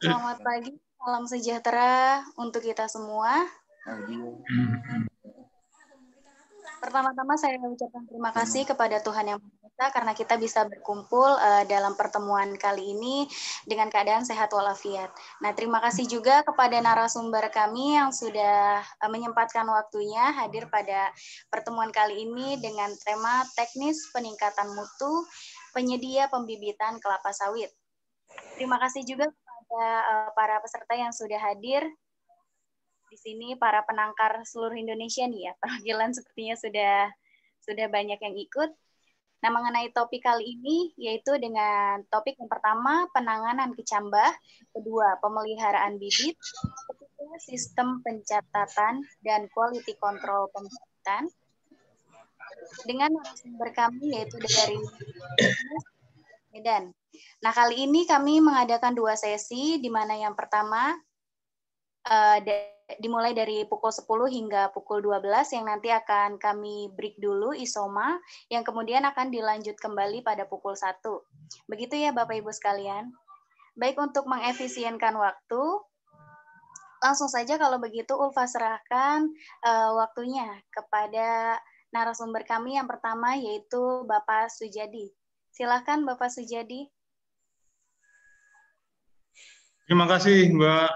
Selamat pagi, salam sejahtera untuk kita semua. Pertama-tama saya mengucapkan terima kasih kepada Tuhan Yang Maha Esa karena kita bisa berkumpul dalam pertemuan kali ini dengan keadaan sehat walafiat. Nah, terima kasih juga kepada narasumber kami yang sudah menyempatkan waktunya hadir pada pertemuan kali ini dengan tema teknis peningkatan mutu penyedia pembibitan kelapa sawit. Terima kasih juga kepada para peserta yang sudah hadir. Di sini para penangkar seluruh Indonesia nih ya, perwakilan sepertinya sudah banyak yang ikut. Nah, mengenai topik kali ini yaitu dengan topik yang pertama penanganan kecambah, kedua pemeliharaan bibit, ketiga sistem pencatatan dan quality control pembibitan. Dengan narasumber kami yaitu dari Medan. Nah, kali ini kami mengadakan 2 sesi, di mana yang pertama dimulai dari pukul 10 hingga pukul 12 yang nanti akan kami break dulu isoma, yang kemudian akan dilanjut kembali pada pukul 1. Begitu ya Bapak Ibu sekalian. Baik, untuk mengefisienkan waktu, langsung saja kalau begitu Ulfa serahkan waktunya kepada narasumber kami yang pertama yaitu Bapak Sujadi. Silakan Bapak Sujadi. Terima kasih Mbak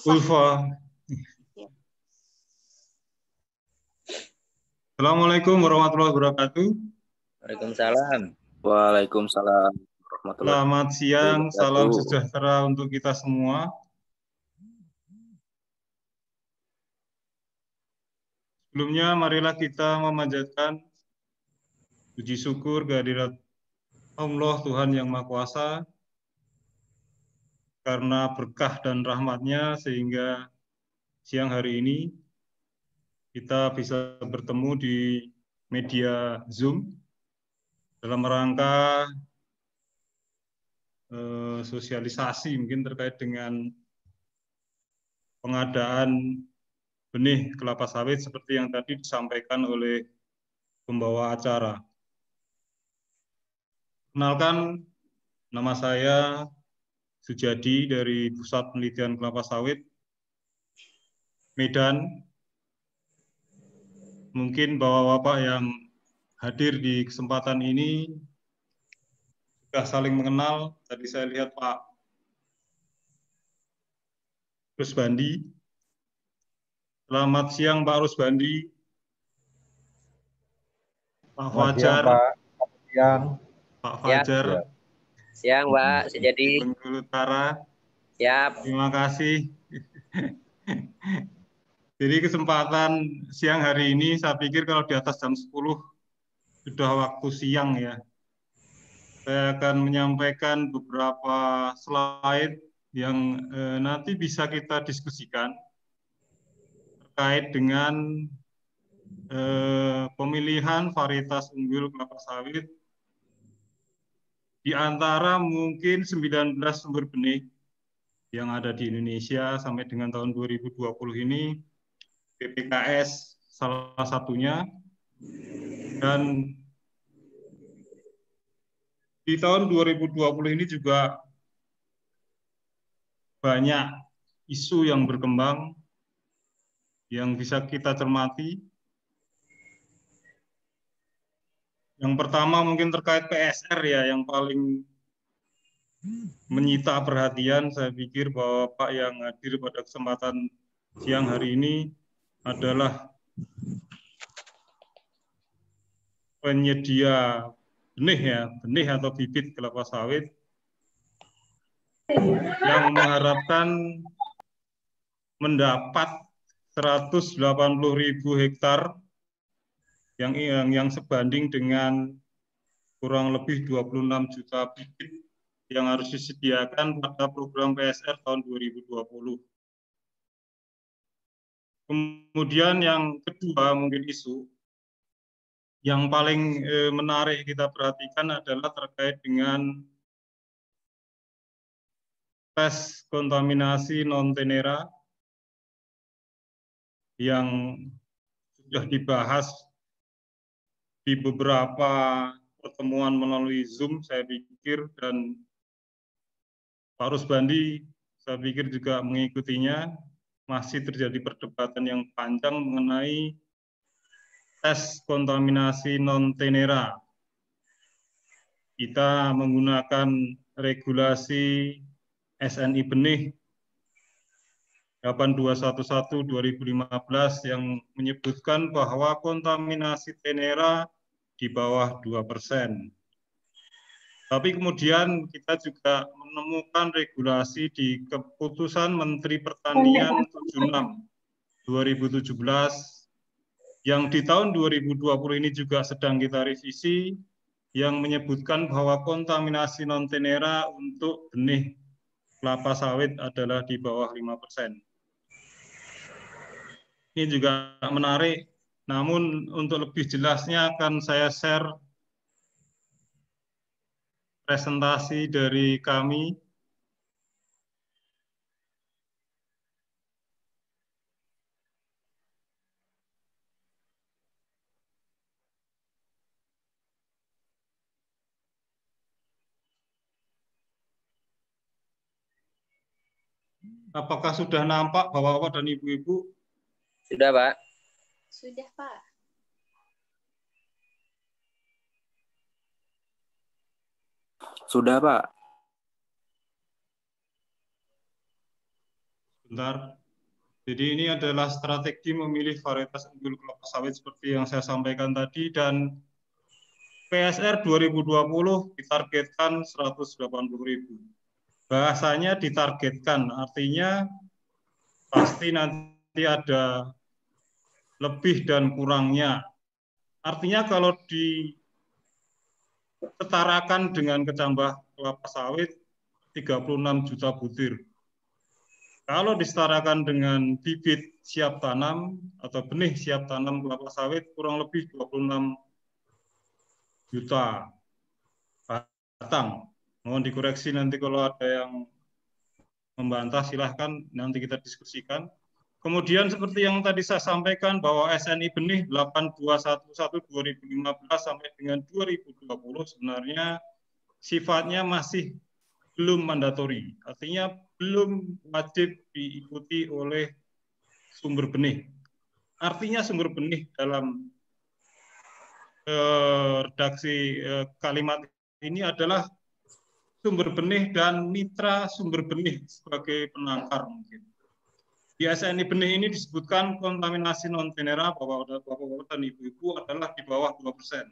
Ulfa. Ya. Assalamualaikum warahmatullahi wabarakatuh. Waalaikumsalam. Waalaikumsalam. Selamat siang, salam sejahtera untuk kita semua. Sebelumnya marilah kita memanjatkan puji syukur kehadirat Allah Tuhan Yang Maha Kuasa karena berkah dan rahmat-Nya sehingga siang hari ini kita bisa bertemu di media Zoom dalam rangka sosialisasi mungkin terkait dengan pengadaan benih kelapa sawit seperti yang tadi disampaikan oleh pembawa acara. Kenalkan, nama saya Sujadi dari Pusat Penelitian Kelapa Sawit Medan. Mungkin bapak-bapak yang hadir di kesempatan ini sudah saling mengenal. Tadi saya lihat Pak Rusbandi. Selamat siang Pak Rusbandi. Pak Fajar. Siang, Pak Fajar. Ya. Siang, Mbak Sujadi. Bengkulu Utara. Siap. Terima kasih. Jadi kesempatan siang hari ini saya pikir kalau di atas jam 10 sudah waktu siang ya. Saya akan menyampaikan beberapa slide yang nanti bisa kita diskusikan terkait dengan pemilihan varietas unggul kelapa sawit di antara mungkin 19 sumber benih yang ada di Indonesia sampai dengan tahun 2020 ini, PPKS salah satunya. Dan di tahun 2020 ini juga banyak isu yang berkembang yang bisa kita cermati. Yang pertama mungkin terkait PSR ya, yang paling menyita perhatian. Saya pikir bahwa Pak yang hadir pada kesempatan siang hari ini adalah penyedia benih ya, benih atau bibit kelapa sawit yang mengharapkan mendapat 180.000 hektar yang sebanding dengan kurang lebih 26 juta bibit yang harus disediakan pada program PSR tahun 2020. Kemudian yang kedua mungkin isu yang paling menarik kita perhatikan adalah terkait dengan tes kontaminasi non-tenera yang sudah dibahas di beberapa pertemuan melalui Zoom, saya pikir, dan Pak Rusbandi saya pikir juga mengikutinya, masih terjadi perdebatan yang panjang mengenai tes kontaminasi non-tenera. Kita menggunakan regulasi SNI benih 8211/2015 yang menyebutkan bahwa kontaminasi tenera di bawah 2%. Tapi kemudian kita juga menemukan regulasi di Keputusan Menteri Pertanian 76/2017 yang di tahun 2020 ini juga sedang kita revisi, yang menyebutkan bahwa kontaminasi non-tenera untuk benih kelapa sawit adalah di bawah 5%. Ini juga menarik, namun untuk lebih jelasnya akan saya share presentasi dari kami. Apakah sudah nampak Bapak-bapak dan Ibu-ibu? Sudah, Pak. Sudah, Pak. Sudah, Pak. Bentar. Jadi ini adalah strategi memilih varietas unggul kelapa sawit seperti yang saya sampaikan tadi, dan PSR 2020 ditargetkan 180.000. Bahasanya ditargetkan, artinya pasti nanti ada lebih dan kurangnya. Artinya kalau disetarakan dengan kecambah kelapa sawit 36 juta butir. Kalau disetarakan dengan bibit siap tanam atau benih siap tanam kelapa sawit kurang lebih 26 juta batang. Mohon dikoreksi nanti kalau ada yang membantah, silahkan nanti kita diskusikan. Kemudian seperti yang tadi saya sampaikan bahwa SNI benih 8211/2015 sampai dengan 2020 sebenarnya sifatnya masih belum mandatori, artinya belum wajib diikuti oleh sumber benih. Artinya sumber benih dalam redaksi kalimat ini adalah sumber benih dan mitra sumber benih sebagai penangkar mungkin. Di SNI benih ini disebutkan kontaminasi non-tenera Bapak-bapak dan Ibu-ibu adalah di bawah 2%.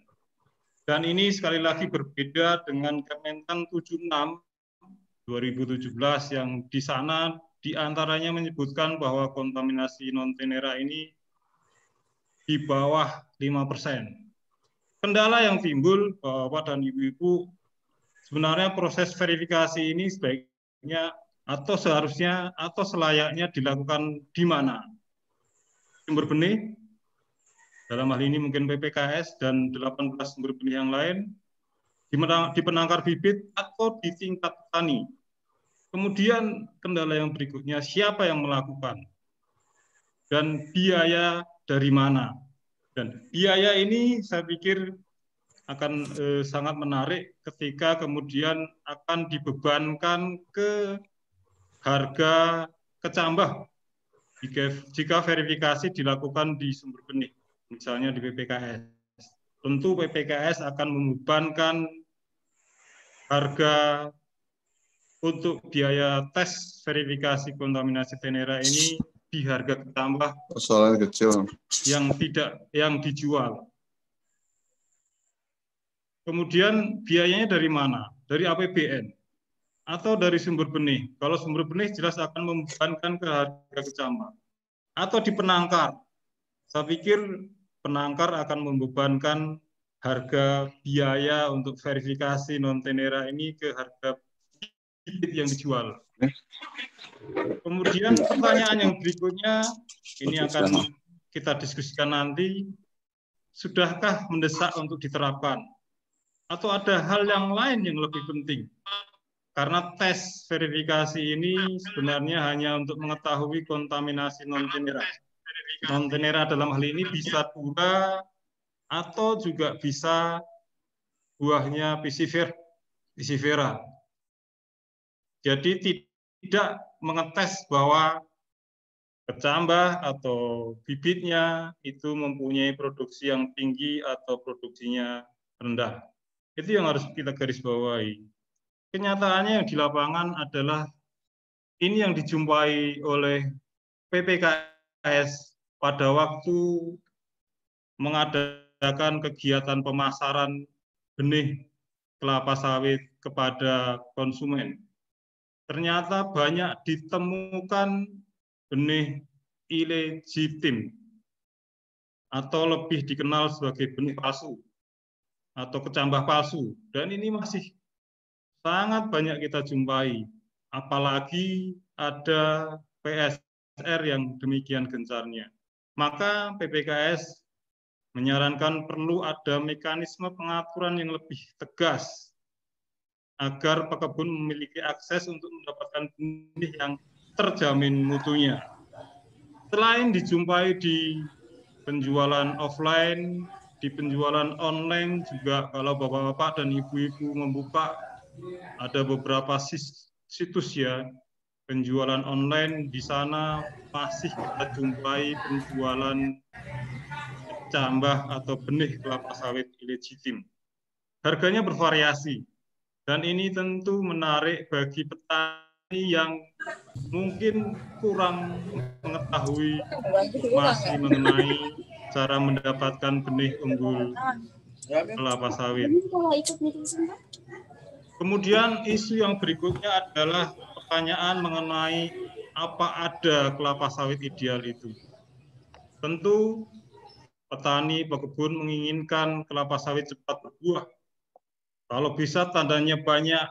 Dan ini sekali lagi berbeda dengan Kementan 76/2017 yang di sana diantaranya menyebutkan bahwa kontaminasi non-tenera ini di bawah 5%. Kendala yang timbul Bapak dan Ibu-ibu, sebenarnya proses verifikasi ini sebaiknya atau seharusnya atau selayaknya dilakukan di mana? Sumber benih, dalam hal ini mungkin PPKS dan 18 sumber benih yang lain, di penangkar bibit atau di tingkat petani. Kemudian kendala yang berikutnya, siapa yang melakukan? Dan biaya dari mana? Dan biaya ini saya pikir akan sangat menarik ketika kemudian akan dibebankan ke harga kecambah jika verifikasi dilakukan di sumber benih, misalnya di PPKS. Tentu PPKS akan membebankan harga untuk biaya tes verifikasi kontaminasi tenera ini di harga kecambah yang dijual. Kemudian biayanya dari mana? Dari APBN atau dari sumber benih. Kalau sumber benih jelas akan membebankan ke harga kecambah. Atau di penangkar. Saya pikir penangkar akan membebankan harga biaya untuk verifikasi non-tenera ini ke harga bibit yang dijual. Kemudian pertanyaan yang berikutnya, ini akan kita diskusikan nanti, sudahkah mendesak untuk diterapkan? Atau ada hal yang lain yang lebih penting? Karena tes verifikasi ini sebenarnya hanya untuk mengetahui kontaminasi non-tenera. Non-tenera dalam hal ini bisa pura atau juga bisa buahnya Piscifera. Jadi tidak mengetes bahwa kecambah atau bibitnya itu mempunyai produksi yang tinggi atau produksinya rendah. Itu yang harus kita garis bawahi. Kenyataannya yang di lapangan adalah ini yang dijumpai oleh PPKS pada waktu mengadakan kegiatan pemasaran benih kelapa sawit kepada konsumen. Ternyata banyak ditemukan benih ilegitim atau lebih dikenal sebagai benih palsu atau kecambah palsu, dan ini masih sangat banyak kita jumpai, apalagi ada PSR yang demikian gencarnya. Maka PPKS menyarankan perlu ada mekanisme pengaturan yang lebih tegas agar pekebun memiliki akses untuk mendapatkan benih yang terjamin mutunya. Selain dijumpai di penjualan offline, di penjualan online juga kalau bapak-bapak dan ibu-ibu membuka, ada beberapa situs ya, penjualan online, di sana masih kita jumpai penjualan kecambah atau benih kelapa sawit ilegitim. Harganya bervariasi, dan ini tentu menarik bagi petani yang mungkin kurang mengetahui masih mengenai cara mendapatkan benih unggul kelapa sawit. Kemudian isu yang berikutnya adalah pertanyaan mengenai apa ada kelapa sawit ideal itu. Tentu petani, pekebun menginginkan kelapa sawit cepat berbuah. Kalau bisa tandanya banyak,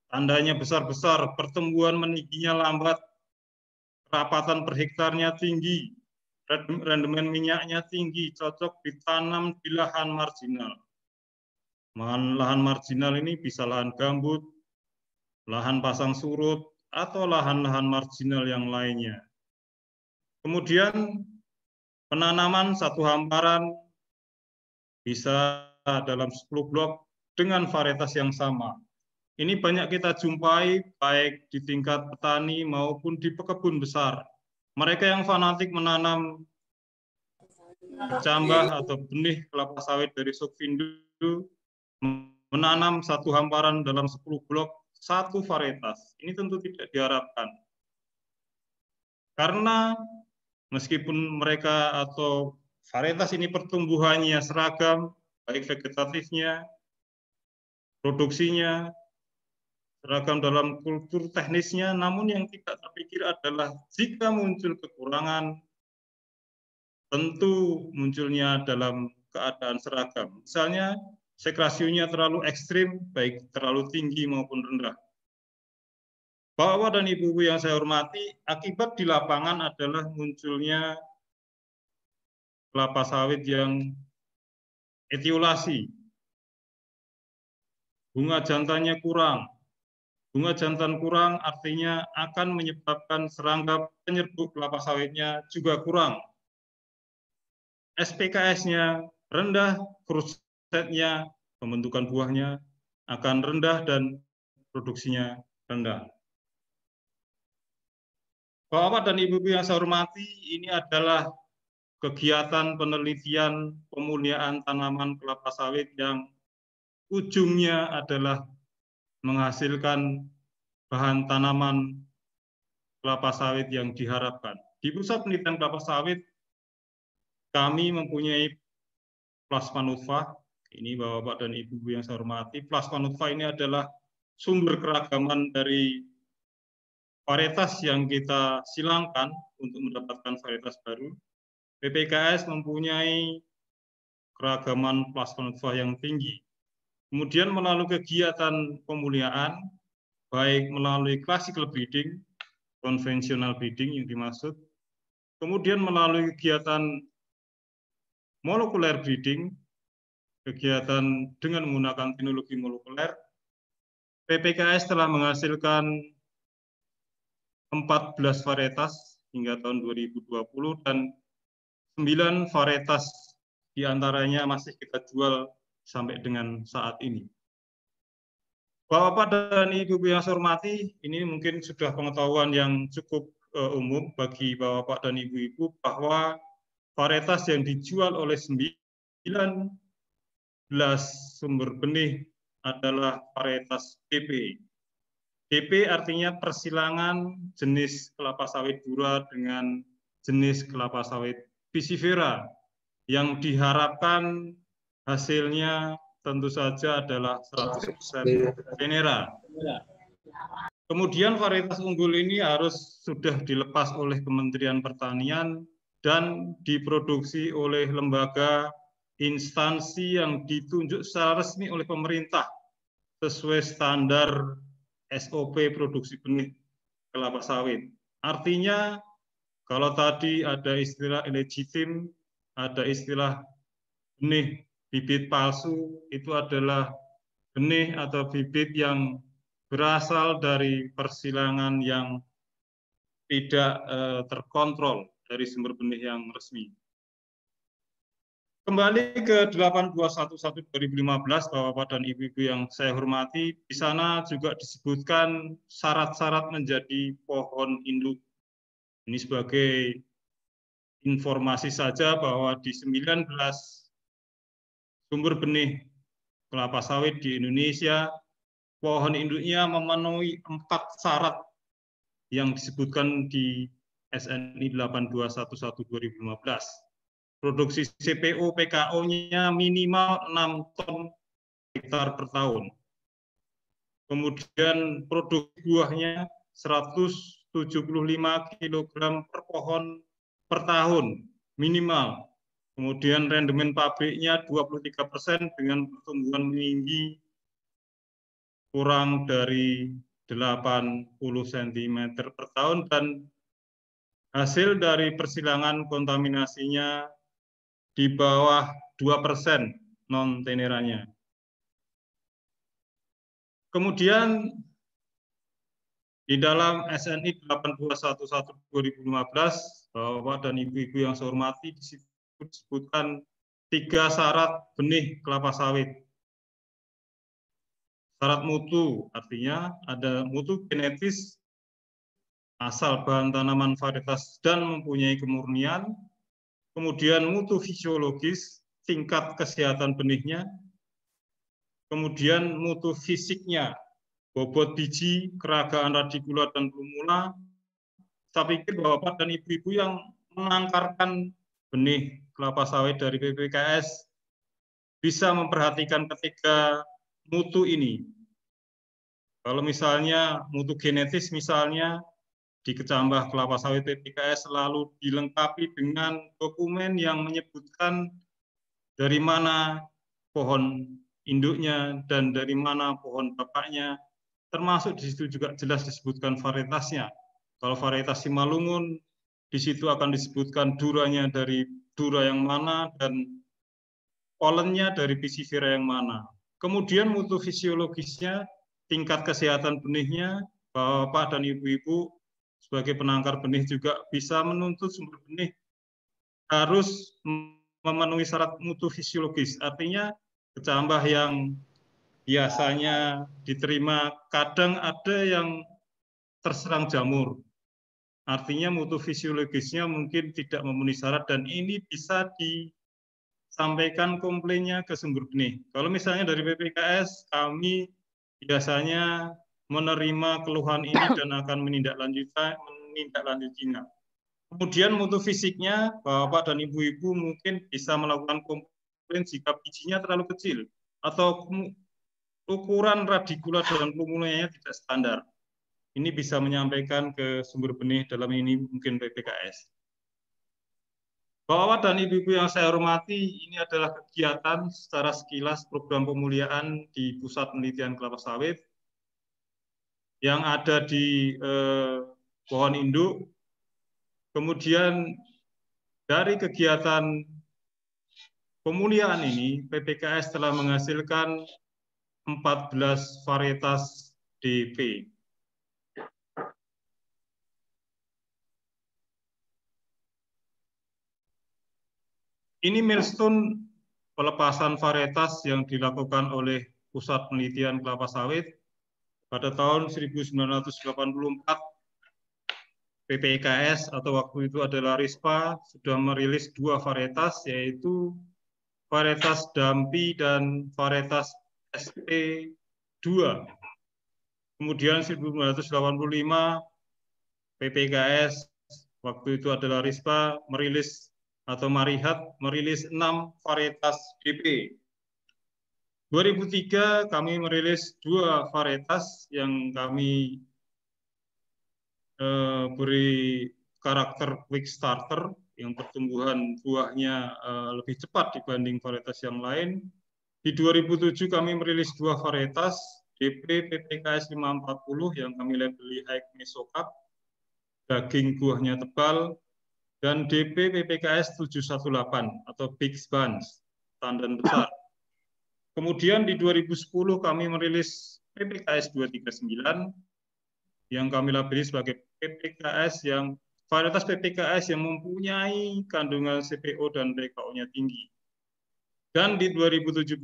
tandanya besar-besar, pertumbuhan meningginya lambat, kerapatan per hektarnya tinggi, rendemen minyaknya tinggi, cocok ditanam di lahan marginal. Lahan marginal ini bisa lahan gambut, lahan pasang surut, atau lahan-lahan marginal yang lainnya. Kemudian penanaman satu hamparan bisa dalam 10 blok dengan varietas yang sama. Ini banyak kita jumpai baik di tingkat petani maupun di pekebun besar. Mereka yang fanatik menanam kecambah atau benih kelapa sawit dari Sukvindo menanam satu hamparan dalam 10 blok satu varietas. Ini tentu tidak diharapkan. Karena meskipun mereka atau varietas ini pertumbuhannya seragam, baik vegetatifnya, produksinya, seragam dalam kultur teknisnya, namun yang tidak terpikir adalah jika muncul kekurangan, tentu munculnya dalam keadaan seragam. Misalnya, sekrasionya terlalu ekstrim, baik terlalu tinggi maupun rendah. Bapak dan Ibu yang saya hormati, akibat di lapangan adalah munculnya kelapa sawit yang etiolasi. Bunga jantannya kurang. Bunga jantan kurang artinya akan menyebabkan serangga penyerbuk kelapa sawitnya juga kurang. SPKS-nya rendah, fruit set-nya, pembentukan buahnya akan rendah dan produksinya rendah. Bapak dan Ibu yang saya hormati, ini adalah kegiatan penelitian pemuliaan tanaman kelapa sawit yang ujungnya adalah menghasilkan bahan tanaman kelapa sawit yang diharapkan. Di Pusat Penelitian Kelapa Sawit, kami mempunyai plasma nutfah. Ini Bapak dan Ibu yang saya hormati. Plasma nutfah ini adalah sumber keragaman dari varietas yang kita silangkan untuk mendapatkan varietas baru. PPKS mempunyai keragaman plasma nutfah yang tinggi. Kemudian melalui kegiatan pemuliaan, baik melalui classical breeding, konvensional breeding yang dimaksud, kemudian melalui kegiatan molekuler breeding, kegiatan dengan menggunakan teknologi molekuler, PPKS telah menghasilkan 14 varietas hingga tahun 2020 dan 9 varietas diantaranya masih kita jual sampai dengan saat ini. Bapak dan Ibu yang saya hormati, ini mungkin sudah pengetahuan yang cukup umum bagi Bapak dan Ibu-ibu bahwa varietas yang dijual oleh 19 sumber benih adalah varietas DP. DP artinya persilangan jenis kelapa sawit Dura dengan jenis kelapa sawit Pisifera yang diharapkan hasilnya tentu saja adalah 100% Tenera. Kemudian varietas unggul ini harus sudah dilepas oleh Kementerian Pertanian dan diproduksi oleh lembaga instansi yang ditunjuk secara resmi oleh pemerintah sesuai standar SOP produksi benih kelapa sawit. Artinya kalau tadi ada istilah illegitim, ada istilah benih bibit palsu, itu adalah benih atau bibit yang berasal dari persilangan yang tidak terkontrol dari sumber benih yang resmi. Kembali ke 8211/2015, Bapak dan Ibu-ibu yang saya hormati, di sana juga disebutkan syarat-syarat menjadi pohon induk. Ini sebagai informasi saja bahwa di 19 sumber benih kelapa sawit di Indonesia, pohon induknya memenuhi 4 syarat yang disebutkan di SNI 8211/2015. Produksi CPO PKO-nya minimal 6 ton hektar per tahun. Kemudian produksi buahnya 175 kg per pohon per tahun minimal. Kemudian rendemen pabriknya 23% dengan pertumbuhan meninggi kurang dari 80 cm per tahun dan hasil dari persilangan kontaminasinya di bawah 2% non-teneranya. Kemudian di dalam SNI 8211/2015, Bapak dan Ibu-ibu yang saya hormati, disebutkan 3 syarat benih kelapa sawit. Syarat mutu, artinya ada mutu genetis, asal bahan tanaman varietas dan mempunyai kemurnian. Kemudian mutu fisiologis, tingkat kesehatan benihnya. Kemudian mutu fisiknya, bobot biji, keragaan radikulat dan plumula. Saya pikir Bapak dan Ibu-ibu yang menangkarkan benih kelapa sawit dari PPKS bisa memperhatikan ketiga mutu ini. Kalau misalnya mutu genetis, misalnya di kecambah kelapa sawit PPKS selalu dilengkapi dengan dokumen yang menyebutkan dari mana pohon induknya dan dari mana pohon bapaknya, termasuk di situ juga jelas disebutkan varietasnya. Kalau varietas Simalungun, di situ akan disebutkan duranya dari dura yang mana dan polennya dari Pisifera yang mana. Kemudian mutu fisiologisnya, tingkat kesehatan benihnya, Bapak dan Ibu-ibu sebagai penangkar benih juga bisa menuntut sumber benih harus memenuhi syarat mutu fisiologis. Artinya kecambah yang biasanya diterima kadang ada yang terserang jamur. Artinya mutu fisiologisnya mungkin tidak memenuhi syarat dan ini bisa disampaikan komplainnya ke sumber benih. Kalau misalnya dari PPKS, kami biasanya menerima keluhan ini dan akan menindaklanjutinya. Kemudian mutu fisiknya, Bapak dan Ibu-ibu mungkin bisa melakukan komplain jika bijinya terlalu kecil atau ukuran radikulat dan plumulanya tidak standar. Ini bisa menyampaikan ke sumber benih, dalam ini mungkin PPKS. Bapak dan Ibu-ibu yang saya hormati, ini adalah kegiatan secara sekilas program pemuliaan di Pusat Penelitian Kelapa Sawit yang ada di pohon induk. Kemudian dari kegiatan pemuliaan ini, PPKS telah menghasilkan 14 varietas DP. Ini milestone pelepasan varietas yang dilakukan oleh Pusat Penelitian Kelapa Sawit pada tahun 1984 PPKS atau waktu itu adalah RISPA sudah merilis 2 varietas, yaitu varietas Dampi dan varietas SP2. Kemudian 1985 PPKS waktu itu adalah RISPA merilis atau Marihat merilis 6 varietas DP. 2003 kami merilis 2 varietas yang kami beri karakter quick starter yang pertumbuhan buahnya lebih cepat dibanding varietas yang lain. Di 2007 kami merilis 2 varietas DP PPKS 540 yang kami labeli High Mesocup, daging buahnya tebal, dan DP PPKS 718 atau Big Buns, tandan besar. Kemudian di 2010 kami merilis PPKS 239 yang kami labeli sebagai PPKS yang varietas PPKS yang mempunyai kandungan CPO dan PKO-nya tinggi. Dan di 2017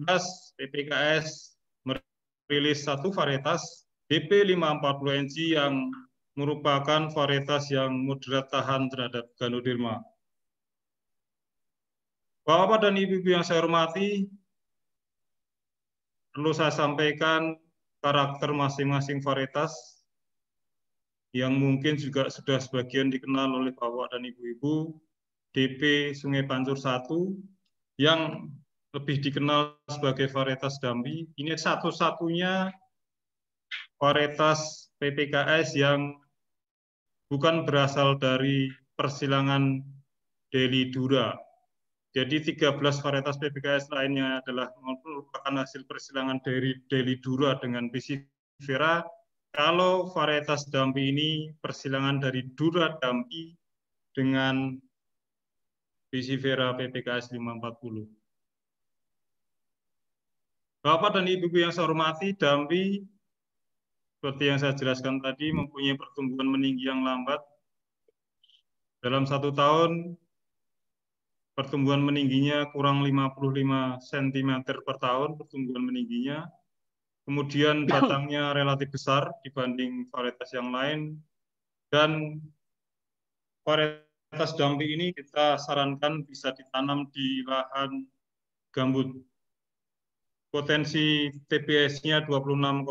PPKS merilis 1 varietas DP 540NG yang merupakan varietas yang moderat tahan terhadap Ganoderma. Bapak dan Ibu yang saya hormati, perlu saya sampaikan karakter masing-masing varietas yang mungkin juga sudah sebagian dikenal oleh Bapak dan Ibu-Ibu. DP Sungai Pancur 1 yang lebih dikenal sebagai varietas Dampi. Ini satu-satunya varietas PPKS yang bukan berasal dari persilangan Delidura. Jadi 13 varietas PPKS lainnya adalah merupakan hasil persilangan dari Delidura dengan Piscifera. Kalau varietas Dampi ini persilangan dari Dura Dampi dengan Piscifera PPKS 540. Bapak dan Ibu yang saya hormati, Dampi seperti yang saya jelaskan tadi mempunyai pertumbuhan meninggi yang lambat. Dalam 1 tahun pertumbuhan meningginya kurang 55 cm per tahun pertumbuhan meningginya. Kemudian batangnya relatif besar dibanding varietas yang lain. Dan varietas Dampi ini kita sarankan bisa ditanam di lahan gambut. Potensi TBS-nya 25,6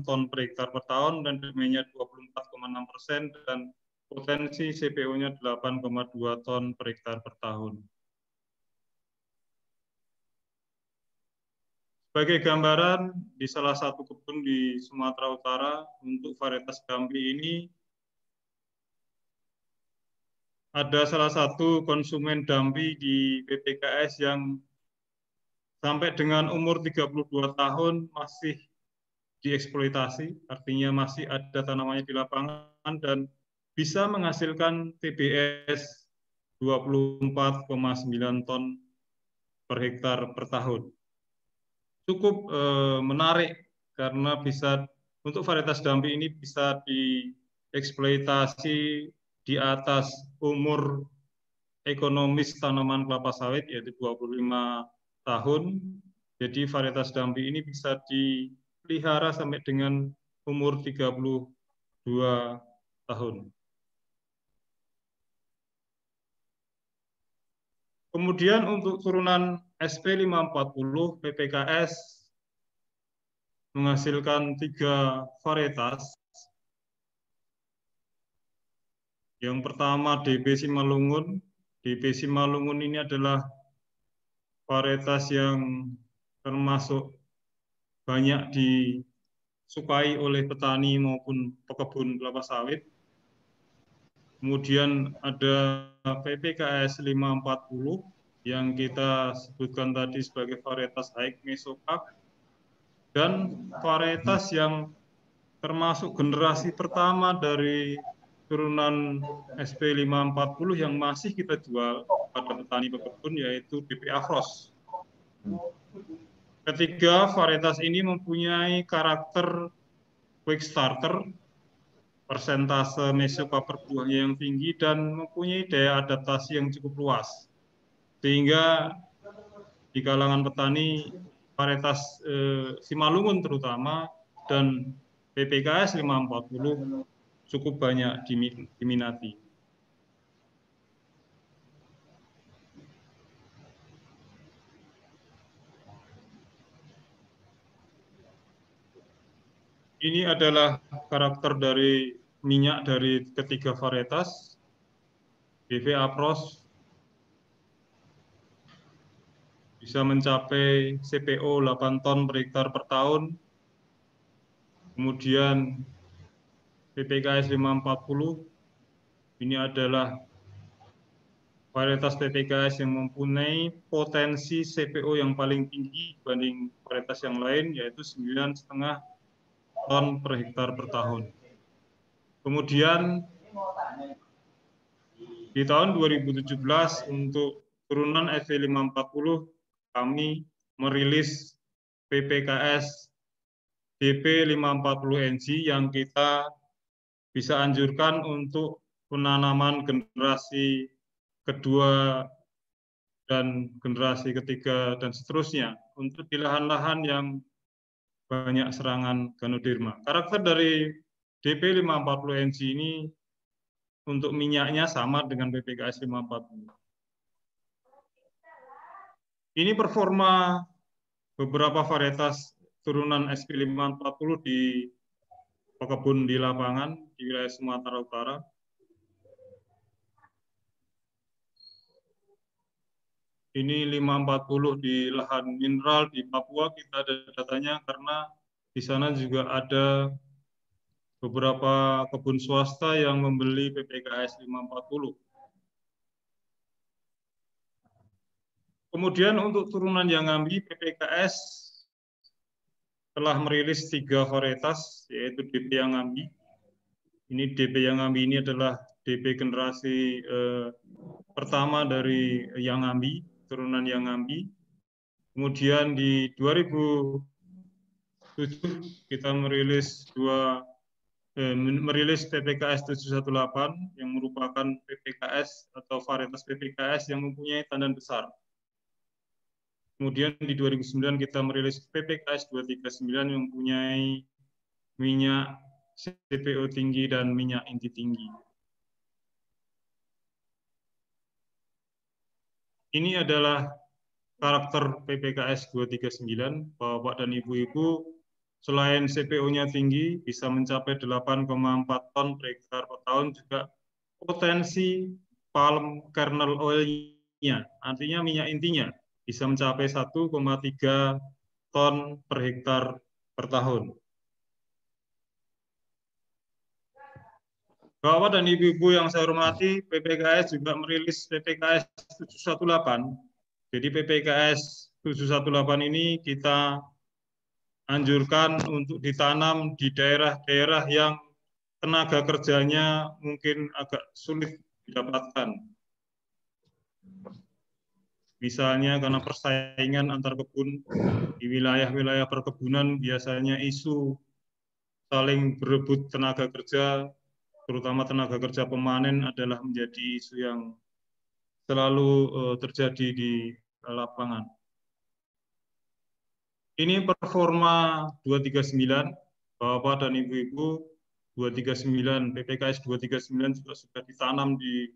ton per hektar per tahun dan demand-nya 24,6% dan potensi CPO-nya 8,2 ton per hektar per tahun. Sebagai gambaran, di salah satu kebun di Sumatera Utara untuk varietas Dampi ini, ada salah satu konsumen Dampi di PPKS yang sampai dengan umur 32 tahun masih dieksploitasi, artinya masih ada tanamannya di lapangan dan bisa menghasilkan TBS 24,9 ton per hektar per tahun. Cukup menarik karena bisa untuk varietas Dampi ini bisa dieksploitasi di atas umur ekonomis tanaman kelapa sawit yaitu 25 tahun. Jadi varietas Dampi ini bisa dipelihara sampai dengan umur 32 tahun. Kemudian untuk turunan SP540 PPKS menghasilkan 3 varietas. Yang pertama DP Simalungun. DP Simalungun ini adalah varietas yang termasuk banyak disukai oleh petani maupun pekebun kelapa sawit. Kemudian ada PPKS 540 yang kita sebutkan tadi sebagai varietas High Mesocup dan varietas yang termasuk generasi pertama dari turunan SP540 yang masih kita jual pada petani pekebun yaitu DP Afros. Ketiga, varietas ini mempunyai karakter quick starter, persentase mesocup per buahnya yang tinggi dan mempunyai daya adaptasi yang cukup luas. Sehingga di kalangan petani varietas Simalungun terutama dan PPKS 540 cukup banyak diminati. Ini adalah karakter dari minyak dari ketiga varietas. BV Apros bisa mencapai CPO 8 ton per hektar per tahun. Kemudian PPKS 540 ini adalah varietas PPKS yang mempunyai potensi CPO yang paling tinggi dibanding varietas yang lain, yaitu 9,5 ton per hektar per tahun. Kemudian di tahun 2017 untuk turunan SV540 kami merilis PPKS DP540NG yang kita bisa anjurkan untuk penanaman generasi kedua dan generasi ketiga dan seterusnya untuk di lahan-lahan yang banyak serangan Ganoderma. Karakter dari DP540NG ini untuk minyaknya sama dengan PPKS 540. Ini performa beberapa varietas turunan SP540 di pekebun di lapangan di wilayah Sumatera Utara. Ini 540 di lahan mineral di Papua, kita ada datanya karena di sana juga ada beberapa kebun swasta yang membeli PPKS 540. Kemudian untuk turunan Yangambi, PPKS telah merilis 3 varietas, yaitu DP Yangambi. Ini DP Yangambi ini adalah DP generasi pertama dari Yangambi, turunan Yangambi. Kemudian di 2007 kita merilis PPKS 718 yang merupakan PPKS atau varietas PPKS yang mempunyai tandan besar. Kemudian di 2009 kita merilis PPKS 239 yang mempunyai minyak CPO tinggi dan minyak inti tinggi. Ini adalah karakter PPKS 239, Bapak dan Ibu-Ibu, selain CPO-nya tinggi, bisa mencapai 8,4 ton per hektar per tahun, juga potensi palm kernel oil-nya, artinya minyak intinya, bisa mencapai 1,3 ton per hektar per tahun. Bapak dan Ibu-Ibu yang saya hormati, PPKS juga merilis PPKS 718. Jadi PPKS 718 ini kita anjurkan untuk ditanam di daerah-daerah yang tenaga kerjanya mungkin agak sulit didapatkan. Misalnya karena persaingan antar kebun di wilayah-wilayah perkebunan biasanya isu saling berebut tenaga kerja, terutama tenaga kerja pemanen adalah menjadi isu yang selalu terjadi di lapangan. Ini performa 239, Bapak dan Ibu-Ibu, 239, PPKS 239 juga sudah ditanam di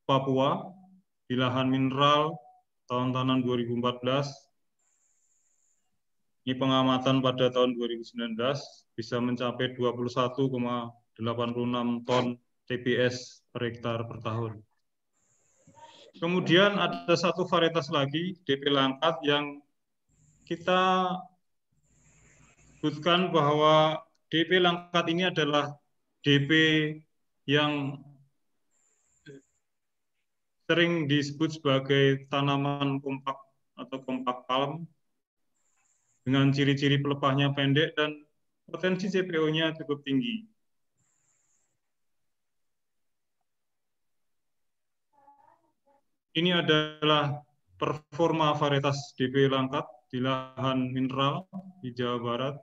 Papua, di lahan mineral, tahun tanam 2014. Ini pengamatan pada tahun 2019 bisa mencapai 21,86 ton TBS per hektar per tahun. Kemudian ada satu varietas lagi, DP Langkat, yang kita sebutkan bahwa DP Langkat ini adalah DP yang sering disebut sebagai tanaman kompak atau kompak palm dengan ciri-ciri pelepahnya pendek dan potensi CPO-nya cukup tinggi. Ini adalah performa varietas DP Langkat di lahan mineral di Jawa Barat.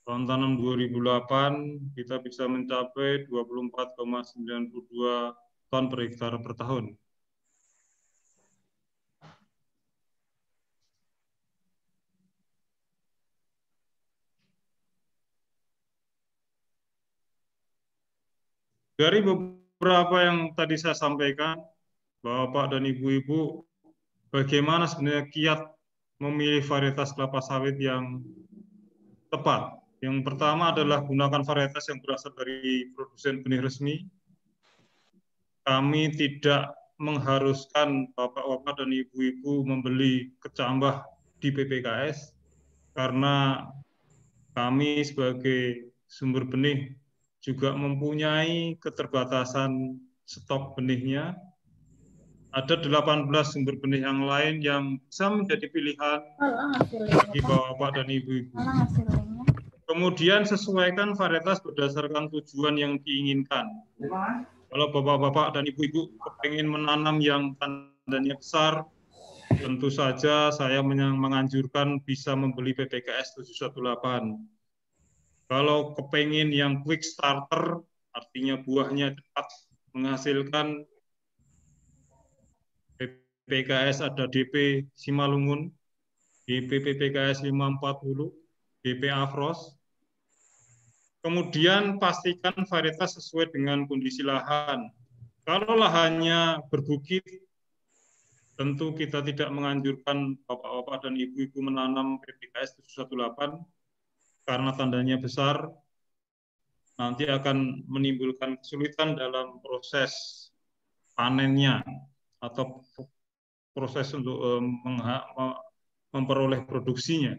Tahun tanam 2008 kita bisa mencapai 24,92 ton per hektar per tahun. Dari beberapa yang tadi saya sampaikan, Bapak dan Ibu-Ibu, bagaimana sebenarnya kiat memilih varietas kelapa sawit yang tepat. Yang pertama adalah gunakan varietas yang berasal dari produsen benih resmi. Kami tidak mengharuskan Bapak-Bapak dan Ibu-Ibu membeli kecambah di PPKS, karena kami sebagai sumber benih juga mempunyai keterbatasan stok benihnya. Ada 18 sumber benih yang lain yang bisa menjadi pilihan bagi Bapak dan Ibu-Ibu. Kemudian sesuaikan varietas berdasarkan tujuan yang diinginkan. Kalau Bapak-Bapak dan Ibu-Ibu pengen menanam yang tandanya besar, tentu saja saya menganjurkan bisa membeli PPKS 718. Kalau kepengen yang quick starter, artinya buahnya cepat menghasilkan, PPKS ada DP Simalungun, DP PPKS 540, DP Afros. Kemudian pastikan varietas sesuai dengan kondisi lahan. Kalau lahannya berbukit, tentu kita tidak menganjurkan Bapak-Bapak dan Ibu-Ibu menanam PPKS 718 karena tandanya besar, nanti akan menimbulkan kesulitan dalam proses panennya atau proses untuk memperoleh produksinya.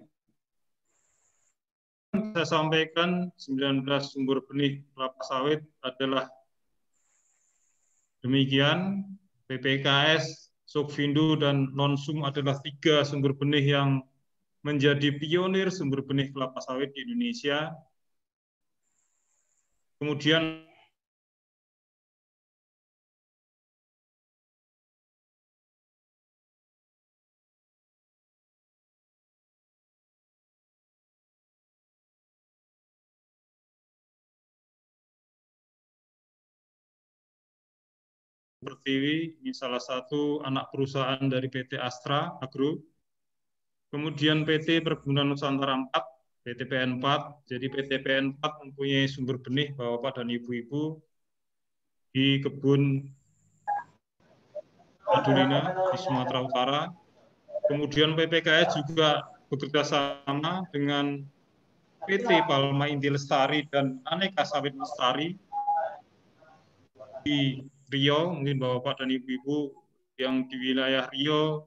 Saya sampaikan 19 sumber benih kelapa sawit adalah demikian. PPKS, Sokvindo, dan Nonsum adalah 3 sumber benih yang menjadi pionir sumber benih kelapa sawit di Indonesia. Kemudian Pertiwi, ini salah satu anak perusahaan dari PT Astra Agro. Kemudian PT Perkebunan Nusantara 4, PT PN 4. Jadi PT PN 4 mempunyai sumber benih Bapak dan Ibu-Ibu di kebun Madulina di Sumatera Utara. Kemudian PPKS juga bekerja sama dengan PT Palma Inti Lestari dan Aneka Sawit Lestari di Riau. Mungkin Bapak dan Ibu-Ibu yang di wilayah Riau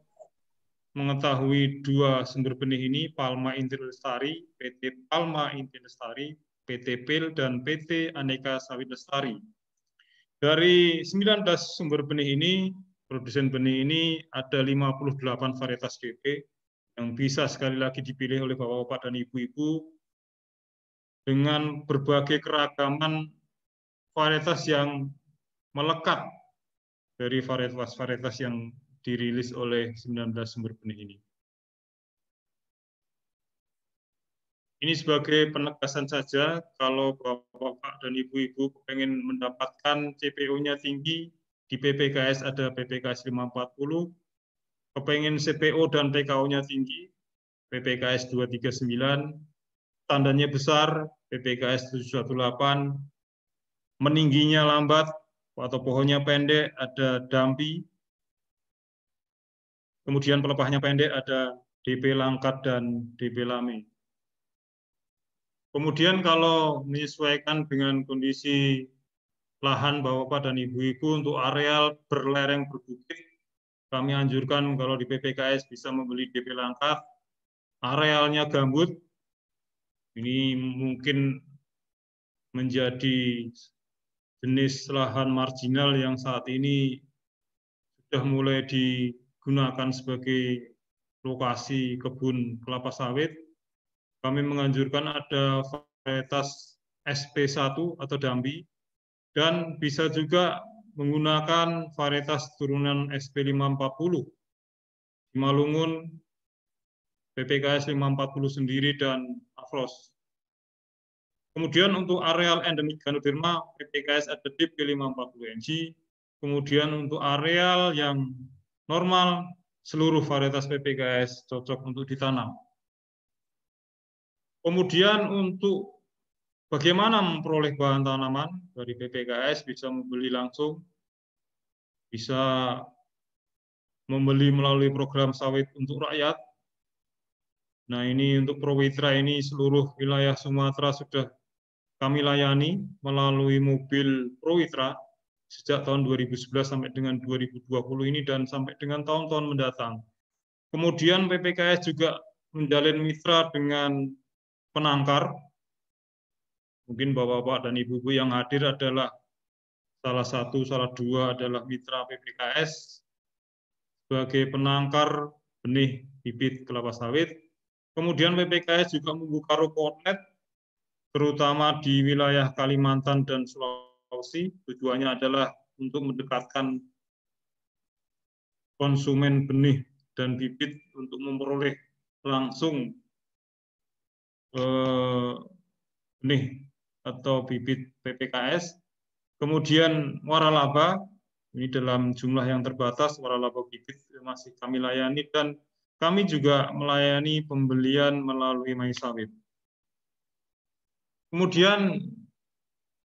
mengetahui 2 sumber benih ini, Palma Inti Lestari, PT Palma Inti Lestari, PT PIL, dan PT Aneka Sawit Lestari. Dari 19 sumber benih ini, produsen benih ini ada 58 varietas DP yang bisa sekali lagi dipilih oleh Bapak-Bapak dan Ibu-Ibu dengan berbagai keragaman varietas yang melekat dari varietas-varietas yang dirilis oleh 19 sumber benih ini. Ini sebagai penegasan saja, kalau Bapak dan Ibu-Ibu pengen mendapatkan CPO-nya tinggi, di PPKS ada PPKS 540, kepengen CPO dan PKO-nya tinggi, PPKS 239, tandanya besar, PPKS 718, meningginya lambat atau pohonnya pendek, ada Dampi, kemudian pelepahnya pendek, ada DP Langkat dan DP Lame. Kemudian kalau menyesuaikan dengan kondisi lahan Bapak dan Ibu-Ibu untuk areal berlereng berbukit, kami anjurkan kalau di PPKS bisa membeli DP Langkat. Arealnya gambut, ini mungkin menjadi jenis lahan marginal yang saat ini sudah mulai digunakan sebagai lokasi kebun kelapa sawit. Kami menganjurkan ada varietas SP1 atau Dambi, dan bisa juga menggunakan varietas turunan SP540, Simalungun, PPKS 540 sendiri, dan Afros. Kemudian untuk areal endemik Ganoderma, PPKS ada DP540NG. Kemudian untuk areal yang normal, seluruh varietas PPKS cocok untuk ditanam. Kemudian untuk Bagaimana memperoleh bahan tanaman dari PPKS? Bisa membeli langsung, bisa membeli melalui program sawit untuk rakyat. Nah, ini untuk Prowitra ini seluruh wilayah Sumatera sudah kami layani melalui mobil Prowitra sejak tahun 2011 sampai dengan 2020 ini dan sampai dengan tahun-tahun mendatang. Kemudian PPKS juga menjalin mitra dengan penangkar. Mungkin Bapak-Bapak dan Ibu-Ibu yang hadir adalah salah dua adalah mitra PPKS sebagai penangkar benih bibit kelapa sawit. Kemudian PPKS juga membuka ruko outlet, terutama di wilayah Kalimantan dan Sulawesi. Tujuannya adalah untuk mendekatkan konsumen benih dan bibit untuk memperoleh langsung benih atau bibit PPKS. Kemudian waralaba, ini dalam jumlah yang terbatas, waralaba bibit masih kami layani, dan kami juga melayani pembelian melalui MySawit. Kemudian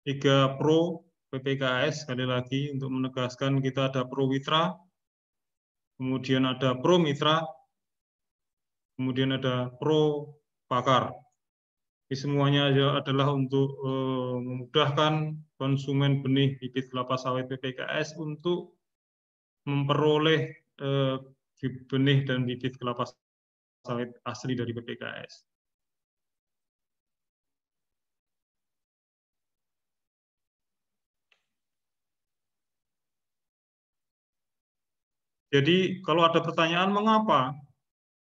3 Pro PPKS, sekali lagi untuk menegaskan kita ada Prowitra, kemudian ada Pro Mitra, kemudian ada Pro Pakar. Ini semuanya adalah untuk memudahkan konsumen benih bibit kelapa sawit PPKS untuk memperoleh benih dan bibit kelapa sawit asli dari PPKS. Jadi kalau ada pertanyaan mengapa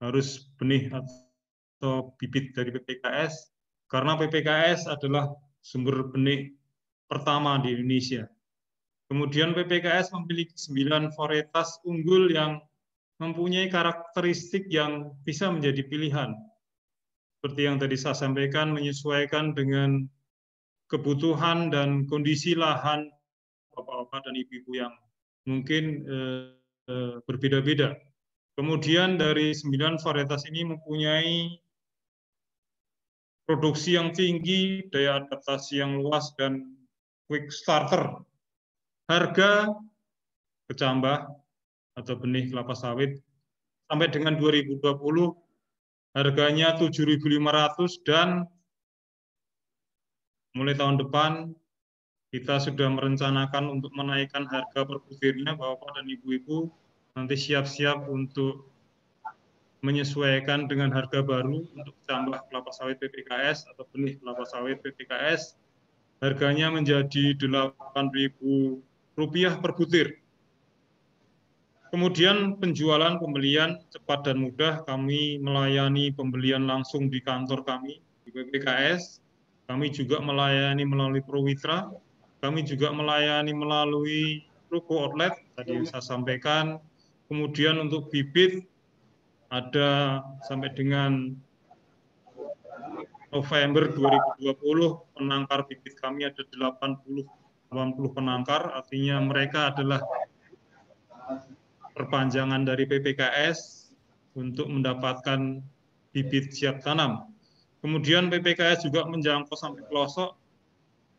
harus benih atau bibit dari PPKS, karena PPKS adalah sumber benih pertama di Indonesia. Kemudian PPKS memiliki 9 varietas unggul yang mempunyai karakteristik yang bisa menjadi pilihan. Seperti yang tadi saya sampaikan, menyesuaikan dengan kebutuhan dan kondisi lahan bapak-bapak dan ibu-ibu yang mungkin berbeda-beda. Kemudian dari 9 varietas ini mempunyai produksi yang tinggi, daya adaptasi yang luas, dan quick starter. Harga kecambah atau benih kelapa sawit sampai dengan 2020 harganya 7.500, dan mulai tahun depan kita sudah merencanakan untuk menaikkan harga per butirnya. Bapak dan Ibu-ibu nanti siap-siap untuk menyesuaikan dengan harga baru untuk kecambah kelapa sawit PPKS atau benih kelapa sawit PPKS. Harganya menjadi Rp8.000 per butir. Kemudian penjualan pembelian cepat dan mudah. Kami melayani pembelian langsung di kantor kami di PPKS. Kami juga melayani melalui Prowitra. Kami juga melayani melalui ruko outlet tadi yang saya sampaikan. Kemudian untuk bibit ada sampai dengan November 2020 penangkar bibit kami ada 80 penangkar, artinya mereka adalah perpanjangan dari PPKS untuk mendapatkan bibit siap tanam. Kemudian PPKS juga menjangkau sampai pelosok,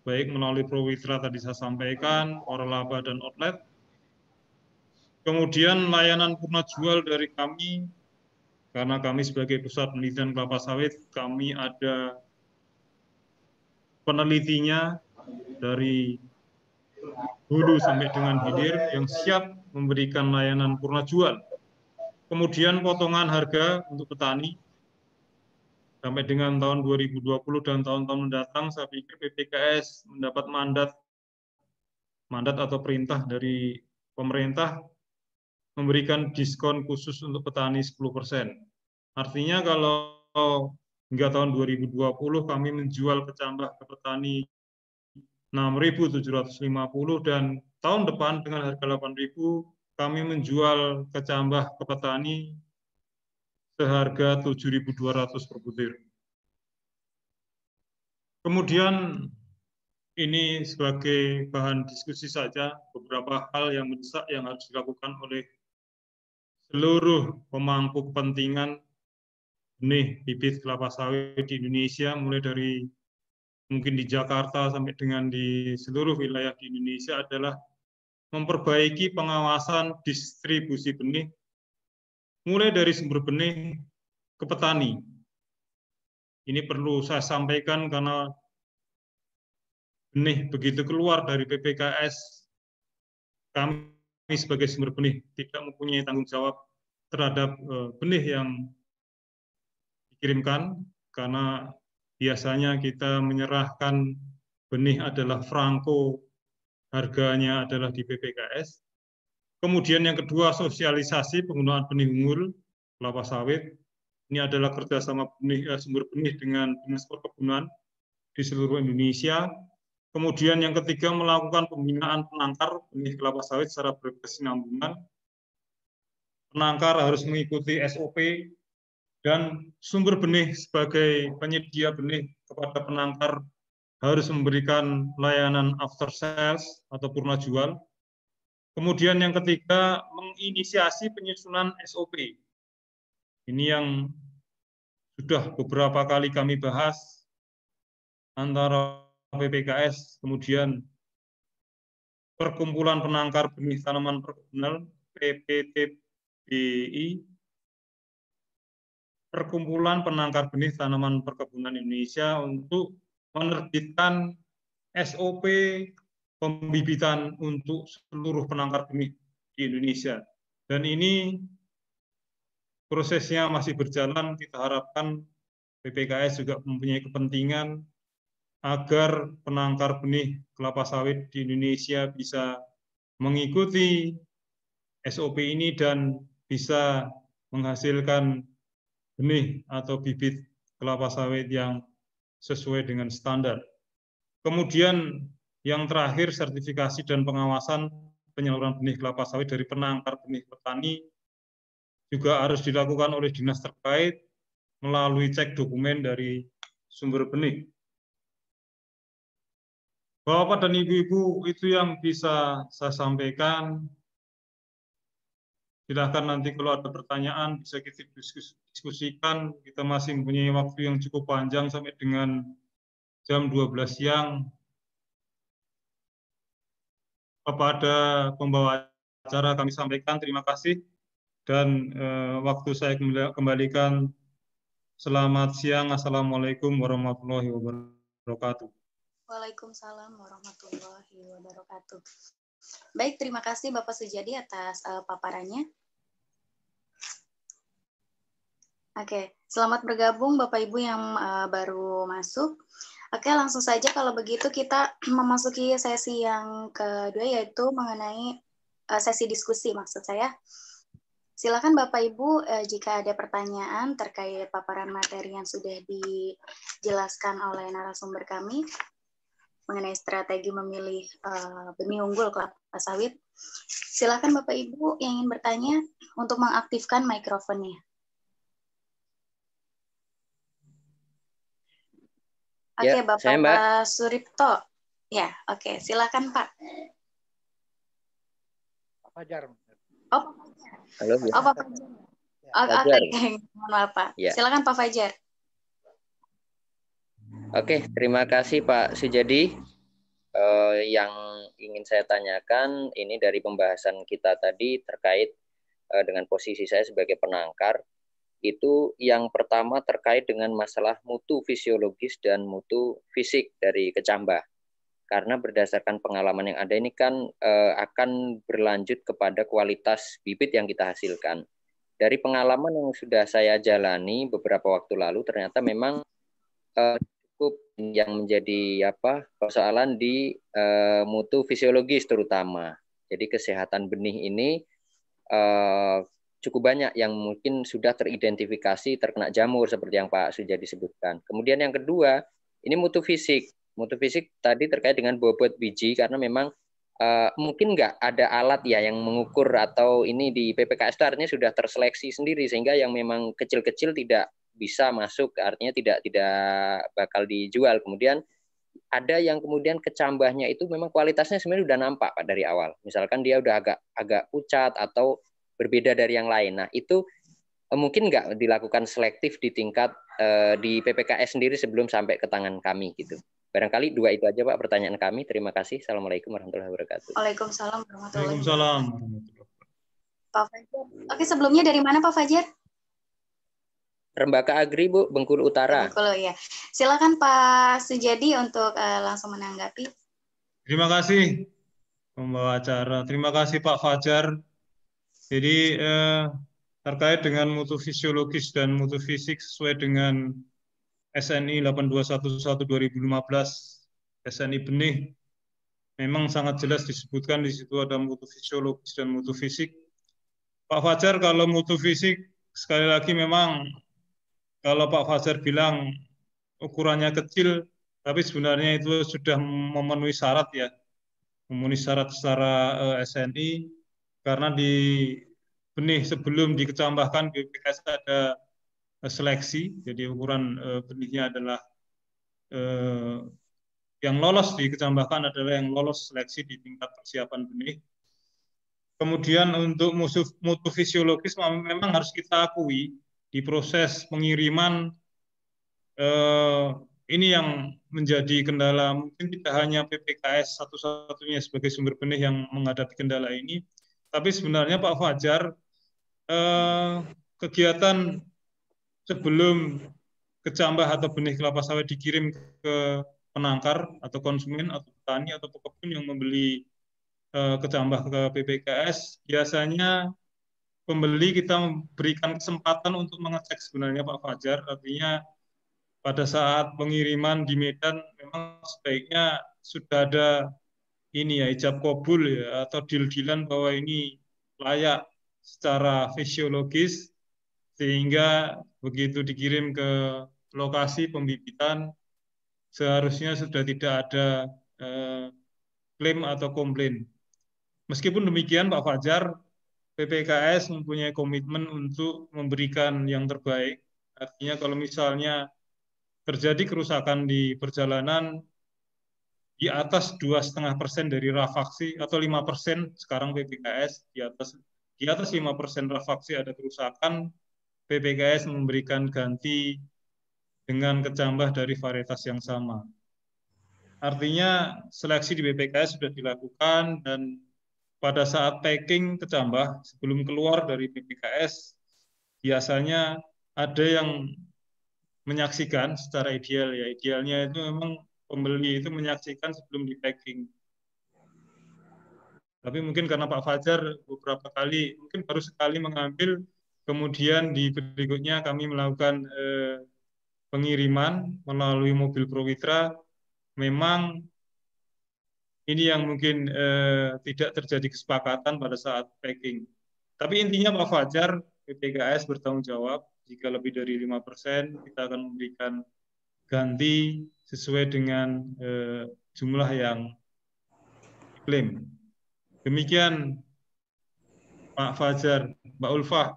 baik melalui Prowitra tadi saya sampaikan, waralaba dan outlet. Kemudian layanan purna jual dari kami, karena kami sebagai pusat penelitian kelapa sawit, kami ada penelitinya dari hulu sampai dengan hilir yang siap memberikan layanan purna jual. Kemudian potongan harga untuk petani sampai dengan tahun 2020 dan tahun-tahun mendatang, saya pikir PPKS mendapat mandat atau perintah dari pemerintah memberikan diskon khusus untuk petani 10%. Artinya kalau hingga tahun 2020 kami menjual kecambah ke petani 6.750, dan tahun depan dengan harga 8.000 kami menjual kecambah ke petani seharga 7.200 per butir. Kemudian ini sebagai bahan diskusi saja, beberapa hal yang mendesak yang harus dilakukan oleh seluruh pemangku kepentingan benih bibit kelapa sawit di Indonesia, mulai dari mungkin di Jakarta sampai dengan di seluruh wilayah di Indonesia adalah memperbaiki pengawasan distribusi benih mulai dari sumber benih ke petani. Ini perlu saya sampaikan karena benih begitu keluar dari PPKS, kami sebagai sumber benih tidak mempunyai tanggung jawab terhadap benih yang dikirimkan, karena biasanya kita menyerahkan benih adalah franko, harganya adalah di PPKS. Kemudian yang kedua, sosialisasi penggunaan benih unggul kelapa sawit. Ini adalah kerjasama sumber benih dengan Dinas Perkebunan di seluruh Indonesia. Kemudian yang ketiga, melakukan pembinaan penangkar benih kelapa sawit secara berkesinambungan. Penangkar harus mengikuti SOP, dan sumber benih sebagai penyedia benih kepada penangkar harus memberikan layanan after sales atau purna jual. Kemudian yang ketiga, menginisiasi penyusunan SOP. Ini yang sudah beberapa kali kami bahas antara PPKS, kemudian Perkumpulan Penangkar Benih Tanaman Perkebunan, PPTBI, Perkumpulan Penangkar Benih Tanaman Perkebunan Indonesia untuk menerbitkan SOP pembibitan untuk seluruh penangkar benih di Indonesia. Dan ini prosesnya masih berjalan, kita harapkan PPKS juga mempunyai kepentingan agar penangkar benih kelapa sawit di Indonesia bisa mengikuti SOP ini dan bisa menghasilkan benih atau bibit kelapa sawit yang sesuai dengan standar. Kemudian yang terakhir, sertifikasi dan pengawasan penyaluran benih kelapa sawit dari penangkar benih petani juga harus dilakukan oleh dinas terkait melalui cek dokumen dari sumber benih. Bapak dan Ibu-Ibu, itu yang bisa saya sampaikan. Silahkan nanti kalau ada pertanyaan bisa kita diskusikan. Kita masih mempunyai waktu yang cukup panjang sampai dengan jam 12 siang. Kepada pembawa acara kami sampaikan terima kasih, dan waktu saya kembalikan. Selamat siang. Assalamualaikum warahmatullahi wabarakatuh. Waalaikumsalam warahmatullahi wabarakatuh. Baik, terima kasih Bapak Sujadi atas paparannya. Oke, selamat bergabung Bapak Ibu yang baru masuk. Oke, langsung saja kalau begitu kita memasuki sesi yang kedua, yaitu mengenai sesi diskusi maksud saya. Silakan Bapak Ibu jika ada pertanyaan terkait paparan materi yang sudah dijelaskan oleh narasumber kami mengenai strategi memilih benih unggul kelapa sawit. Silakan Bapak Ibu yang ingin bertanya untuk mengaktifkan mikrofonnya. Oke, Ya, Bapak saya, Mbak. Suripto. Ya, oke. Silakan Pak. Pak Fajar. Oh, Halo, Bu. Pak Fajar. Oke, mohon maaf Pak. Ya. Silakan Pak Fajar. Oke, terima kasih Pak Sujadi. Yang ingin saya tanyakan ini dari pembahasan kita tadi terkait dengan posisi saya sebagai penangkar. Itu yang pertama terkait dengan masalah mutu fisiologis dan mutu fisik dari kecambah. Karena berdasarkan pengalaman yang ada ini kan akan berlanjut kepada kualitas bibit yang kita hasilkan. Dari pengalaman yang sudah saya jalani beberapa waktu lalu, ternyata memang cukup yang menjadi persoalan di mutu fisiologis terutama. Jadi kesehatan benih ini cukup banyak yang mungkin sudah teridentifikasi terkena jamur seperti yang Pak Sujadi sebutkan. Kemudian yang kedua, ini mutu fisik. Mutu fisik tadi terkait dengan bobot biji, karena memang mungkin nggak ada alat ya yang mengukur, atau ini di PPKS itu artinya sudah terseleksi sendiri, sehingga yang memang kecil-kecil tidak bisa masuk, artinya tidak bakal dijual. Kemudian ada yang kemudian kecambahnya itu memang kualitasnya sebenarnya sudah nampak Pak dari awal. Misalkan dia udah agak pucat atau berbeda dari yang lain. Nah, itu mungkin nggak dilakukan selektif di tingkat di PPKS sendiri sebelum sampai ke tangan kami gitu. Barangkali dua itu aja Pak pertanyaan kami. Terima kasih. Assalamualaikum warahmatullahi wabarakatuh. Waalaikumsalam warahmatullahi Waalaikumsalam. wabarakatuh. Pak Fajar. Oke, sebelumnya dari mana Pak Fajar? Rembaka Agri Bu, Bengkulu Utara. Bengkulu ya. Silakan Pak Sujadi untuk langsung menanggapi. Terima kasih pembawa acara. Terima kasih Pak Fajar. Jadi terkait dengan mutu fisiologis dan mutu fisik sesuai dengan SNI 8211/2015 SNI benih, memang sangat jelas disebutkan di situ ada mutu fisiologis dan mutu fisik. Pak Fajar, kalau mutu fisik sekali lagi memang kalau Pak Fajar bilang ukurannya kecil, tapi sebenarnya itu sudah memenuhi syarat ya, memenuhi syarat secara SNI, karena di benih sebelum dikecambahkan BPKS ada seleksi, jadi ukuran benihnya adalah yang lolos dikecambahkan adalah yang lolos seleksi di tingkat persiapan benih. Kemudian untuk mutu fisiologis memang harus kita akui di proses pengiriman ini yang menjadi kendala. Mungkin tidak hanya PPKS satu-satunya sebagai sumber benih yang menghadapi kendala ini, tapi sebenarnya Pak Fajar kegiatan sebelum kecambah atau benih kelapa sawit dikirim ke penangkar atau konsumen atau petani atau pekebun yang membeli kecambah ke PPKS, biasanya pembeli kita berikan kesempatan untuk mengecek sebenarnya Pak Fajar, artinya pada saat pengiriman di Medan memang sebaiknya sudah ada ini ya ijab kabul ya atau deal-dealan bahwa ini layak secara fisiologis, sehingga begitu dikirim ke lokasi pembibitan seharusnya sudah tidak ada klaim atau komplain. Meskipun demikian Pak Fajar, PPKS mempunyai komitmen untuk memberikan yang terbaik. Artinya kalau misalnya terjadi kerusakan di perjalanan di atas 2,5% dari rafaksi atau 5% sekarang PPKS di atas 5% rafaksi ada kerusakan, PPKS memberikan ganti dengan kecambah dari varietas yang sama. Artinya seleksi di BPKS sudah dilakukan dan pada saat packing kecambah sebelum keluar dari BPKS biasanya ada yang menyaksikan secara ideal ya. Idealnya itu memang pembeli itu menyaksikan sebelum di packing. Tapi mungkin karena Pak Fajar beberapa kali, mungkin baru sekali mengambil, kemudian di berikutnya kami melakukan pengiriman melalui mobil Prowitra, memang ini yang mungkin tidak terjadi kesepakatan pada saat packing. Tapi intinya Pak Fajar, PPKS bertanggung jawab, jika lebih dari 5%, kita akan memberikan ganti sesuai dengan jumlah yang diklaim. Demikian Pak Fajar, Mbak Ulfah,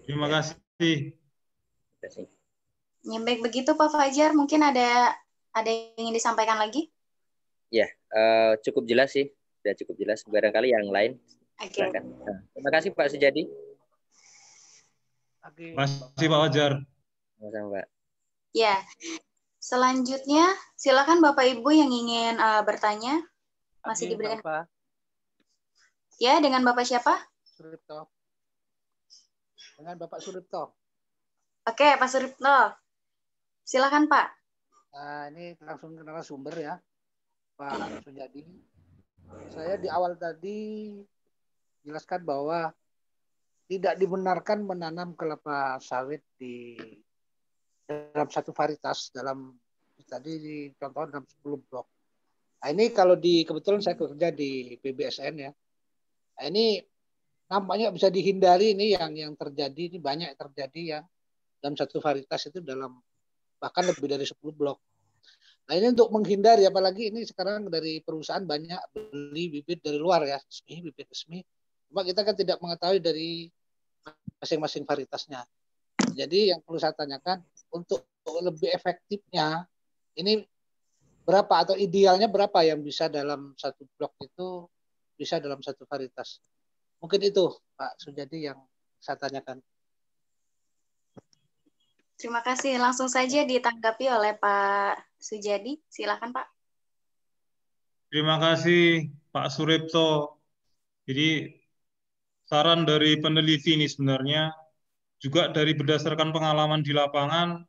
terima kasih. Ya, baik begitu Pak Fajar, mungkin ada yang ingin disampaikan lagi? Ya, cukup jelas sih, sudah cukup jelas. Barangkali yang lain. Okay. Nah, terima kasih Pak Sujadi. Terima kasih Pak Fajar. Sama-sama Pak. Ya, selanjutnya silakan Bapak Ibu yang ingin bertanya. Masih diberikan. Bapak. Ya, dengan Bapak siapa? Suripto. Dengan Bapak Suripto. Oke, Pak Suripto. Silakan Pak. Nah, ini langsung ke narasumber ya, Pak Sujadi. Saya di awal tadi jelaskan bahwa tidak dibenarkan menanam kelapa sawit di dalam satu varietas, dalam tadi dicontoh dalam 10 blok. Nah, ini kalau kebetulan saya kerja di PBSN ya. Nah, ini nampaknya bisa dihindari ini yang terjadi, ini banyak terjadi ya dalam satu varietas itu dalam bahkan lebih dari 10 blok. Nah, ini untuk menghindari, apalagi ini sekarang dari perusahaan banyak beli bibit dari luar ya, bibit resmi. Cuma kita kan tidak mengetahui dari masing-masing varietasnya. Jadi yang perlu saya tanyakan, untuk lebih efektifnya, ini berapa atau idealnya berapa yang bisa dalam satu blok itu bisa dalam satu varietas? Mungkin itu Pak Sujadi yang saya tanyakan. Terima kasih. Langsung saja ditanggapi oleh Pak Sujadi. Silakan Pak. Terima kasih Pak Suripto. Jadi saran dari peneliti ini sebenarnya juga dari berdasarkan pengalaman di lapangan,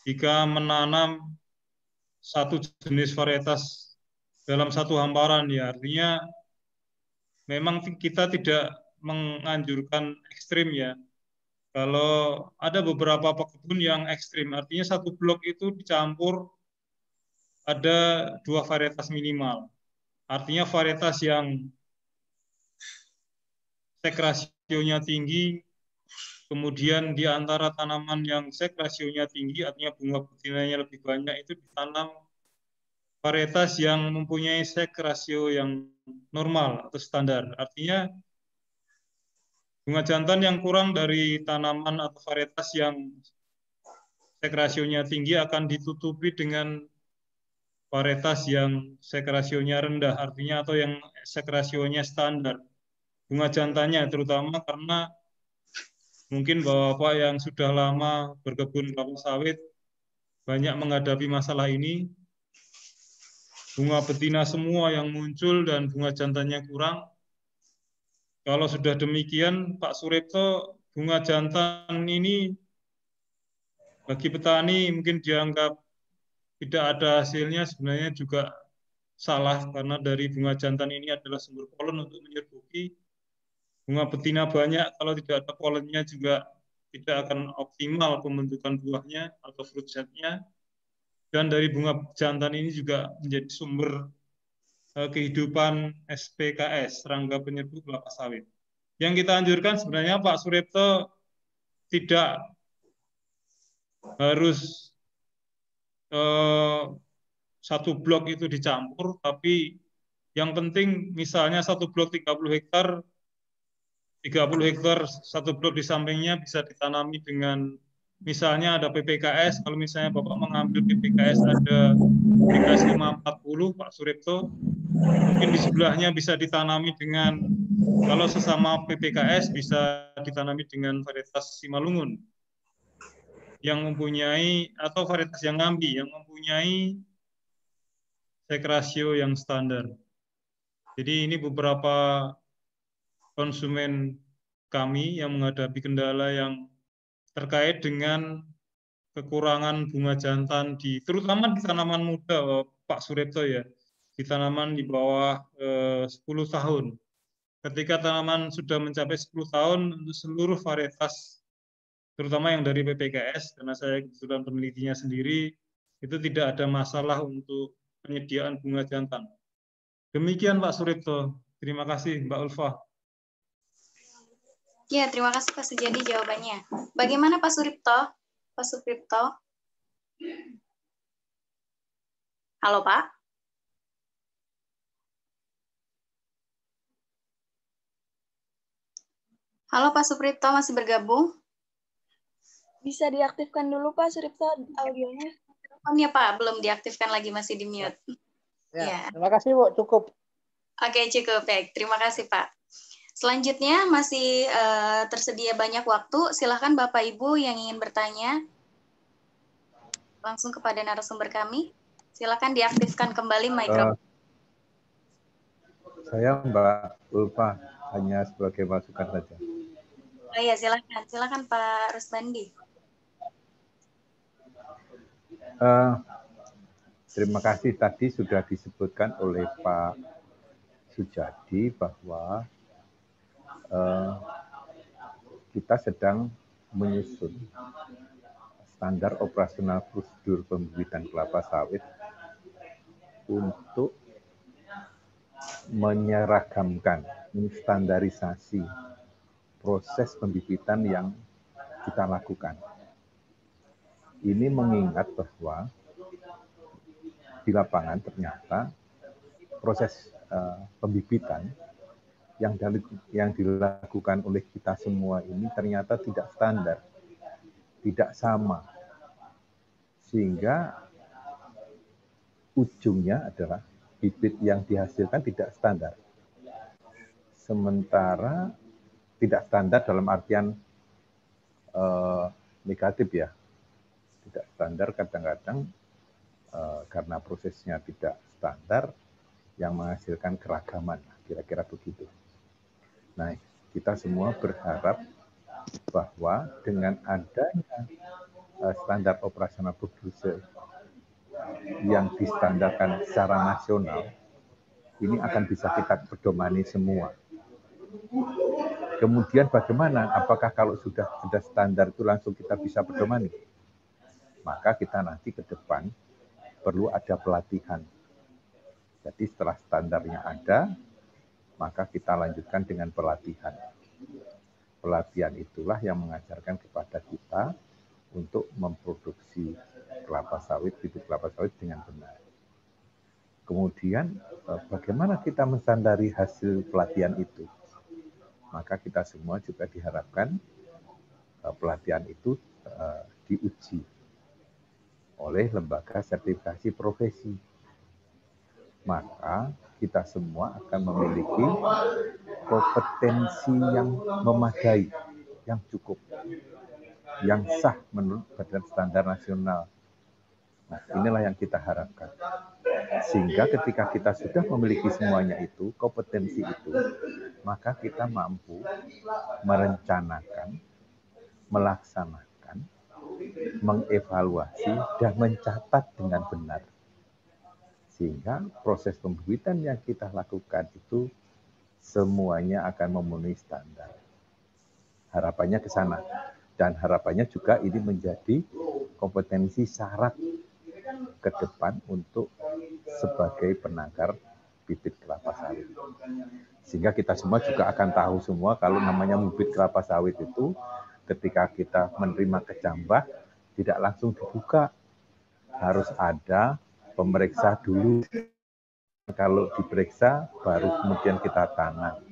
jika menanam satu jenis varietas dalam satu hamparan, ya artinya memang kita tidak menganjurkan ekstrim ya. Kalau ada beberapa pekebun yang ekstrim, artinya satu blok itu dicampur ada 2 varietas minimal. Artinya varietas yang sek rasionya tinggi, kemudian di antara tanaman yang sek rasionya tinggi, artinya bunga betinanya lebih banyak, itu ditanam varietas yang mempunyai sek rasio yang normal atau standar. Artinya bunga jantan yang kurang dari tanaman atau varietas yang sek rasionya tinggi akan ditutupi dengan varietas yang sek rasionya rendah, artinya atau yang sek rasionya standar. Bunga jantannya terutama karena mungkin Bapak yang sudah lama berkebun kelapa sawit banyak menghadapi masalah ini. Bunga betina semua yang muncul dan bunga jantannya kurang. Kalau sudah demikian, Pak Suripto, bunga jantan ini bagi petani mungkin dianggap tidak ada hasilnya, sebenarnya juga salah karena dari bunga jantan ini adalah sumber polen untuk menyerbuki. Bunga betina banyak, kalau tidak ada polennya juga tidak akan optimal pembentukan buahnya atau fruit set-nya. Dan dari bunga jantan ini juga menjadi sumber kehidupan SPKS, serangga penyerbuk kelapa sawit. Yang kita anjurkan sebenarnya Pak Suripto tidak harus satu blok itu dicampur, tapi yang penting misalnya satu blok 30 hektar satu blok di sampingnya bisa ditanami dengan misalnya ada PPKS, kalau misalnya Bapak mengambil PPKS ada PPKS 540 Pak Suripto, mungkin di sebelahnya bisa ditanami dengan, kalau sesama PPKS bisa ditanami dengan varietas Simalungun yang mempunyai, atau varietas yang ngambi yang mempunyai sek rasio yang standar. Jadi ini beberapa konsumen kami yang menghadapi kendala yang terkait dengan kekurangan bunga jantan terutama di tanaman muda, Pak Suripto ya, di tanaman di bawah 10 tahun. Ketika tanaman sudah mencapai 10 tahun, untuk seluruh varietas, terutama yang dari PPKS, karena saya kebetulan penelitinya sendiri, itu tidak ada masalah untuk penyediaan bunga jantan. Demikian Pak Suripto. Terima kasih Mbak Ulfa. Ya, terima kasih Pak Sujadi jawabannya. Bagaimana Pak Suripto? Pak Suripto? Halo Pak? Halo Pak Suripto, masih bergabung? Bisa diaktifkan dulu Pak Suripto audionya. Ya Pak, belum diaktifkan lagi, masih di mute. Ya. Terima kasih Bu, cukup. Oke, cukup. Baik, terima kasih Pak. Selanjutnya masih tersedia banyak waktu. Silakan Bapak Ibu yang ingin bertanya langsung kepada narasumber kami. Silakan diaktifkan kembali mikrofon. Saya Mbak Ulfa, hanya sebagai masukan saja. Oh iya, silakan. Silakan Pak Rusbandi. Terima kasih, tadi sudah disebutkan oleh Pak Sujadi bahwa kita sedang menyusun standar operasional prosedur pembibitan kelapa sawit untuk menyeragamkan, menstandarisasi proses pembibitan yang kita lakukan. Ini mengingat bahwa di lapangan ternyata proses pembibitan yang dilakukan oleh kita semua ini ternyata tidak standar, tidak sama. Sehingga ujungnya adalah bibit yang dihasilkan tidak standar. Sementara tidak standar dalam artian negatif ya. Tidak standar kadang-kadang karena prosesnya tidak standar yang menghasilkan keragaman, kira-kira begitu. Nah, kita semua berharap bahwa dengan adanya standar operasional produksi yang distandarkan secara nasional, ini akan bisa kita pedomani semua. Kemudian bagaimana? Apakah kalau sudah ada standar itu langsung kita bisa pedomani? Maka kita nanti ke depan perlu ada pelatihan. Jadi setelah standarnya ada, maka kita lanjutkan dengan pelatihan. Pelatihan itulah yang mengajarkan kepada kita untuk memproduksi kelapa sawit, bibit kelapa sawit dengan benar. Kemudian bagaimana kita menstandari hasil pelatihan itu? Maka kita semua juga diharapkan pelatihan itu diuji oleh lembaga sertifikasi profesi. Maka kita semua akan memiliki kompetensi yang memadai, yang cukup, yang sah menurut Badan Standar Nasional. Nah, inilah yang kita harapkan. Sehingga ketika kita sudah memiliki semuanya itu, kompetensi itu, maka kita mampu merencanakan, melaksanakan, mengevaluasi, dan mencatat dengan benar. Sehingga proses pembibitan yang kita lakukan itu semuanya akan memenuhi standar. Harapannya ke sana. Dan harapannya juga ini menjadi kompetensi syarat ke depan untuk sebagai penangkar bibit kelapa sawit. Sehingga kita semua juga akan tahu semua kalau namanya bibit kelapa sawit itu ketika kita menerima kecambah tidak langsung dibuka. Harus ada pemeriksa dulu. Kalau diperiksa baru kemudian kita tanam.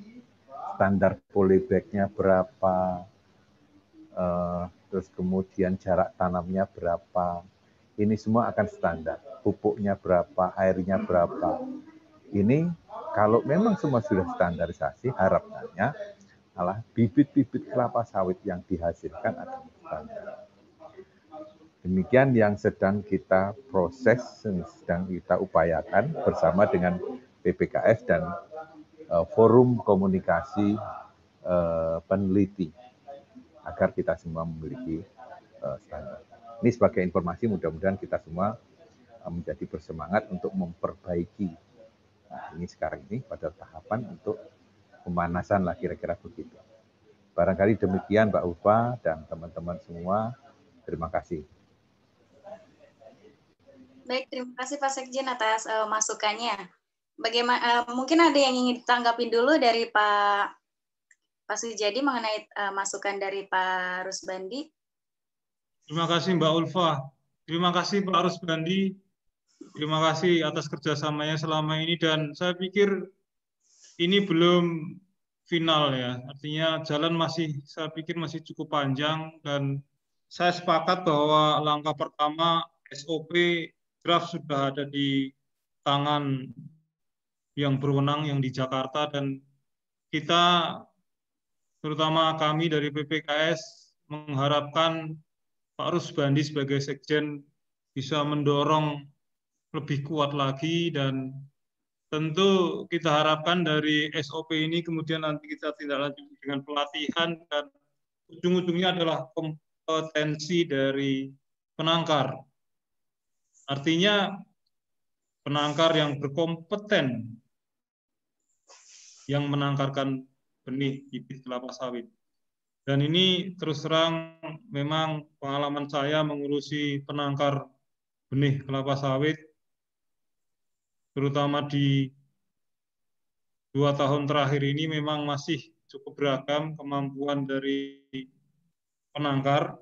Standar polybag-nya berapa, terus kemudian jarak tanamnya berapa. Ini semua akan standar. Pupuknya berapa, airnya berapa. Ini kalau memang semua sudah standarisasi, harapannya adalah bibit-bibit kelapa sawit yang dihasilkan akan standar. Demikian yang sedang kita proses, sedang kita upayakan bersama dengan BPKS dan forum komunikasi peneliti agar kita semua memiliki standar. Ini sebagai informasi, mudah-mudahan kita semua menjadi bersemangat untuk memperbaiki. Nah, ini sekarang ini pada tahapan untuk pemanasan lah kira-kira begitu. Barangkali demikian Mbak Ufa dan teman-teman semua. Terima kasih. Baik, terima kasih Pak Sekjen atas masukannya. Bagaimana mungkin ada yang ingin ditanggapi dulu dari Pak Sujadi mengenai masukan dari Pak Rusbandi? Terima kasih Mbak Ulfa. Terima kasih Pak Rusbandi. Terima kasih atas kerjasamanya selama ini dan saya pikir ini belum final ya. Artinya jalan saya pikir masih cukup panjang dan saya sepakat bahwa langkah pertama SOP draft sudah ada di tangan yang berwenang yang di Jakarta dan kita terutama kami dari PPKS mengharapkan Pak Rusbandi sebagai Sekjen bisa mendorong lebih kuat lagi dan tentu kita harapkan dari SOP ini kemudian nanti kita tindak lanjut dengan pelatihan dan ujung-ujungnya adalah kompetensi dari penangkar. Artinya penangkar yang berkompeten yang menangkarkan benih bibit kelapa sawit. Dan ini terus terang memang pengalaman saya mengurusi penangkar benih kelapa sawit, terutama di 2 tahun terakhir ini memang masih cukup beragam kemampuan dari penangkar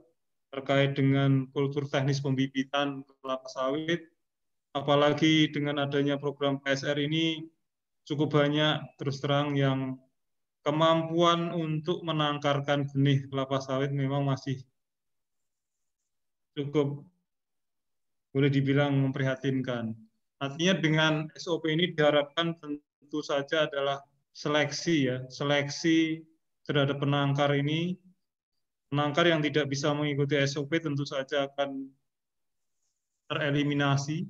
terkait dengan kultur teknis pembibitan kelapa sawit, apalagi dengan adanya program PSR ini cukup banyak terus terang yang kemampuan untuk menangkarkan benih kelapa sawit memang masih cukup boleh dibilang memprihatinkan. Artinya dengan SOP ini diharapkan tentu saja adalah seleksi ya, seleksi terhadap penangkar ini penangkar yang tidak bisa mengikuti SOP tentu saja akan tereliminasi.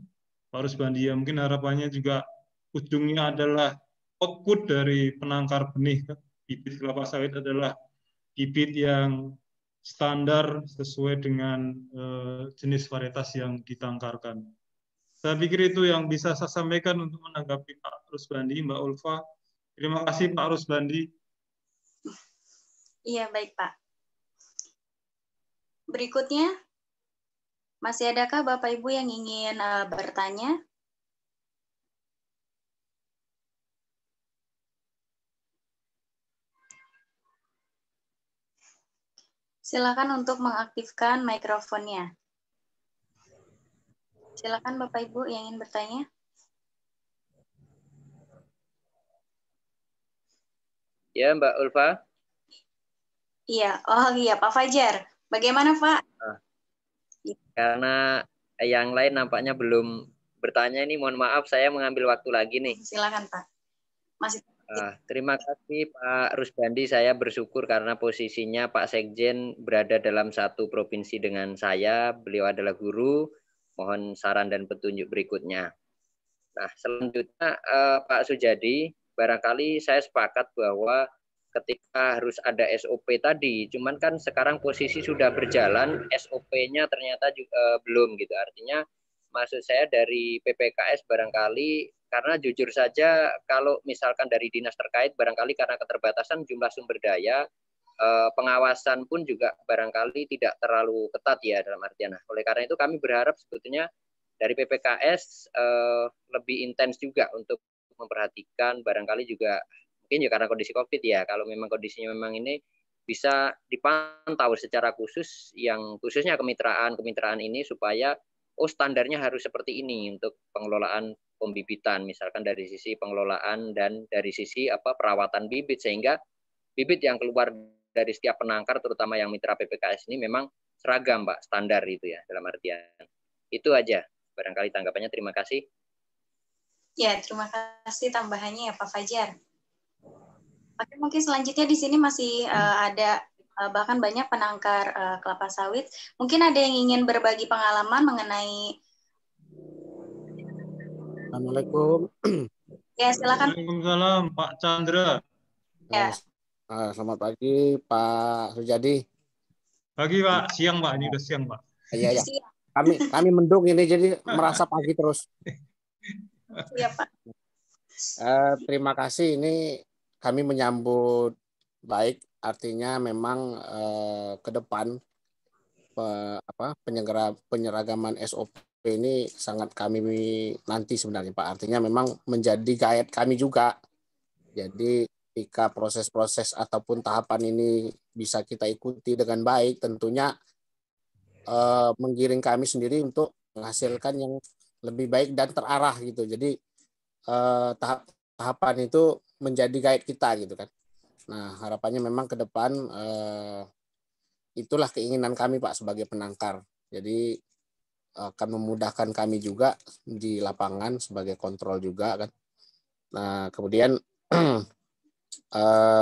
Pak Rusbandi, ya mungkin harapannya juga ujungnya adalah output dari penangkar benih bibit kelapa sawit adalah bibit yang standar sesuai dengan jenis varietas yang ditangkarkan. Saya pikir itu yang bisa saya sampaikan untuk menanggapi Pak Rusbandi, Mbak Ulfa. Terima kasih Pak Rusbandi. Iya, baik Pak. Berikutnya, masih adakah Bapak Ibu yang ingin bertanya? Silakan untuk mengaktifkan mikrofonnya. Silakan Bapak Ibu yang ingin bertanya. Ya, Mbak Ulfa. Iya, oh iya Pak Fajar. Bagaimana Pak? Karena yang lain nampaknya belum bertanya ini, mohon maaf saya mengambil waktu lagi nih. Silakan Pak. Masih. Terima kasih Pak Rusbandi, saya bersyukur karena posisinya Pak Sekjen berada dalam satu provinsi dengan saya, beliau adalah guru, mohon saran dan petunjuk berikutnya. Nah, selanjutnya Pak Sujadi, barangkali saya sepakat bahwa ketika harus ada SOP tadi, cuman kan sekarang posisi sudah berjalan, SOP-nya ternyata juga, belum gitu. Artinya maksud saya dari PPKS barangkali, karena jujur saja kalau misalkan dari dinas terkait barangkali karena keterbatasan jumlah sumber daya, pengawasan pun juga barangkali tidak terlalu ketat ya dalam artian. Nah, oleh karena itu kami berharap sebetulnya dari PPKS lebih intens juga untuk memperhatikan barangkali juga mungkin ya karena kondisi COVID ya, kalau memang kondisinya memang ini bisa dipantau secara khusus yang khususnya kemitraan ini supaya standarnya harus seperti ini untuk pengelolaan pembibitan, misalkan dari sisi pengelolaan dan dari sisi perawatan bibit, sehingga bibit yang keluar dari setiap penangkar terutama yang mitra PPKS ini memang seragam Pak, standar itu ya dalam artian. Itu aja barangkali tanggapannya, terima kasih. Ya, terima kasih tambahannya ya Pak Fajar. Oke, mungkin selanjutnya di sini masih ada bahkan banyak penangkar kelapa sawit. Mungkin ada yang ingin berbagi pengalaman mengenai. Assalamualaikum. Ya, silakan. Waalaikumsalam Pak Chandra. Ya. Selamat pagi Pak Sujadi. Pagi Pak, siang Pak, ini udah siang Pak. Iya ya. Kami mendung ini jadi merasa pagi terus. Iya Pak. Terima kasih, ini kami menyambut baik, artinya memang ke depan penyeragaman SOP ini sangat kami nanti sebenarnya Pak. Artinya memang menjadi guide kami juga. Jadi ketika proses-proses ataupun tahapan ini bisa kita ikuti dengan baik, tentunya menggiring kami sendiri untuk menghasilkan yang lebih baik dan terarah gitu. Jadi tahapan itu menjadi guide kita gitu kan. Nah, harapannya memang ke depan itulah keinginan kami Pak sebagai penangkar. Jadi akan memudahkan kami juga di lapangan sebagai kontrol juga kan. Nah, kemudian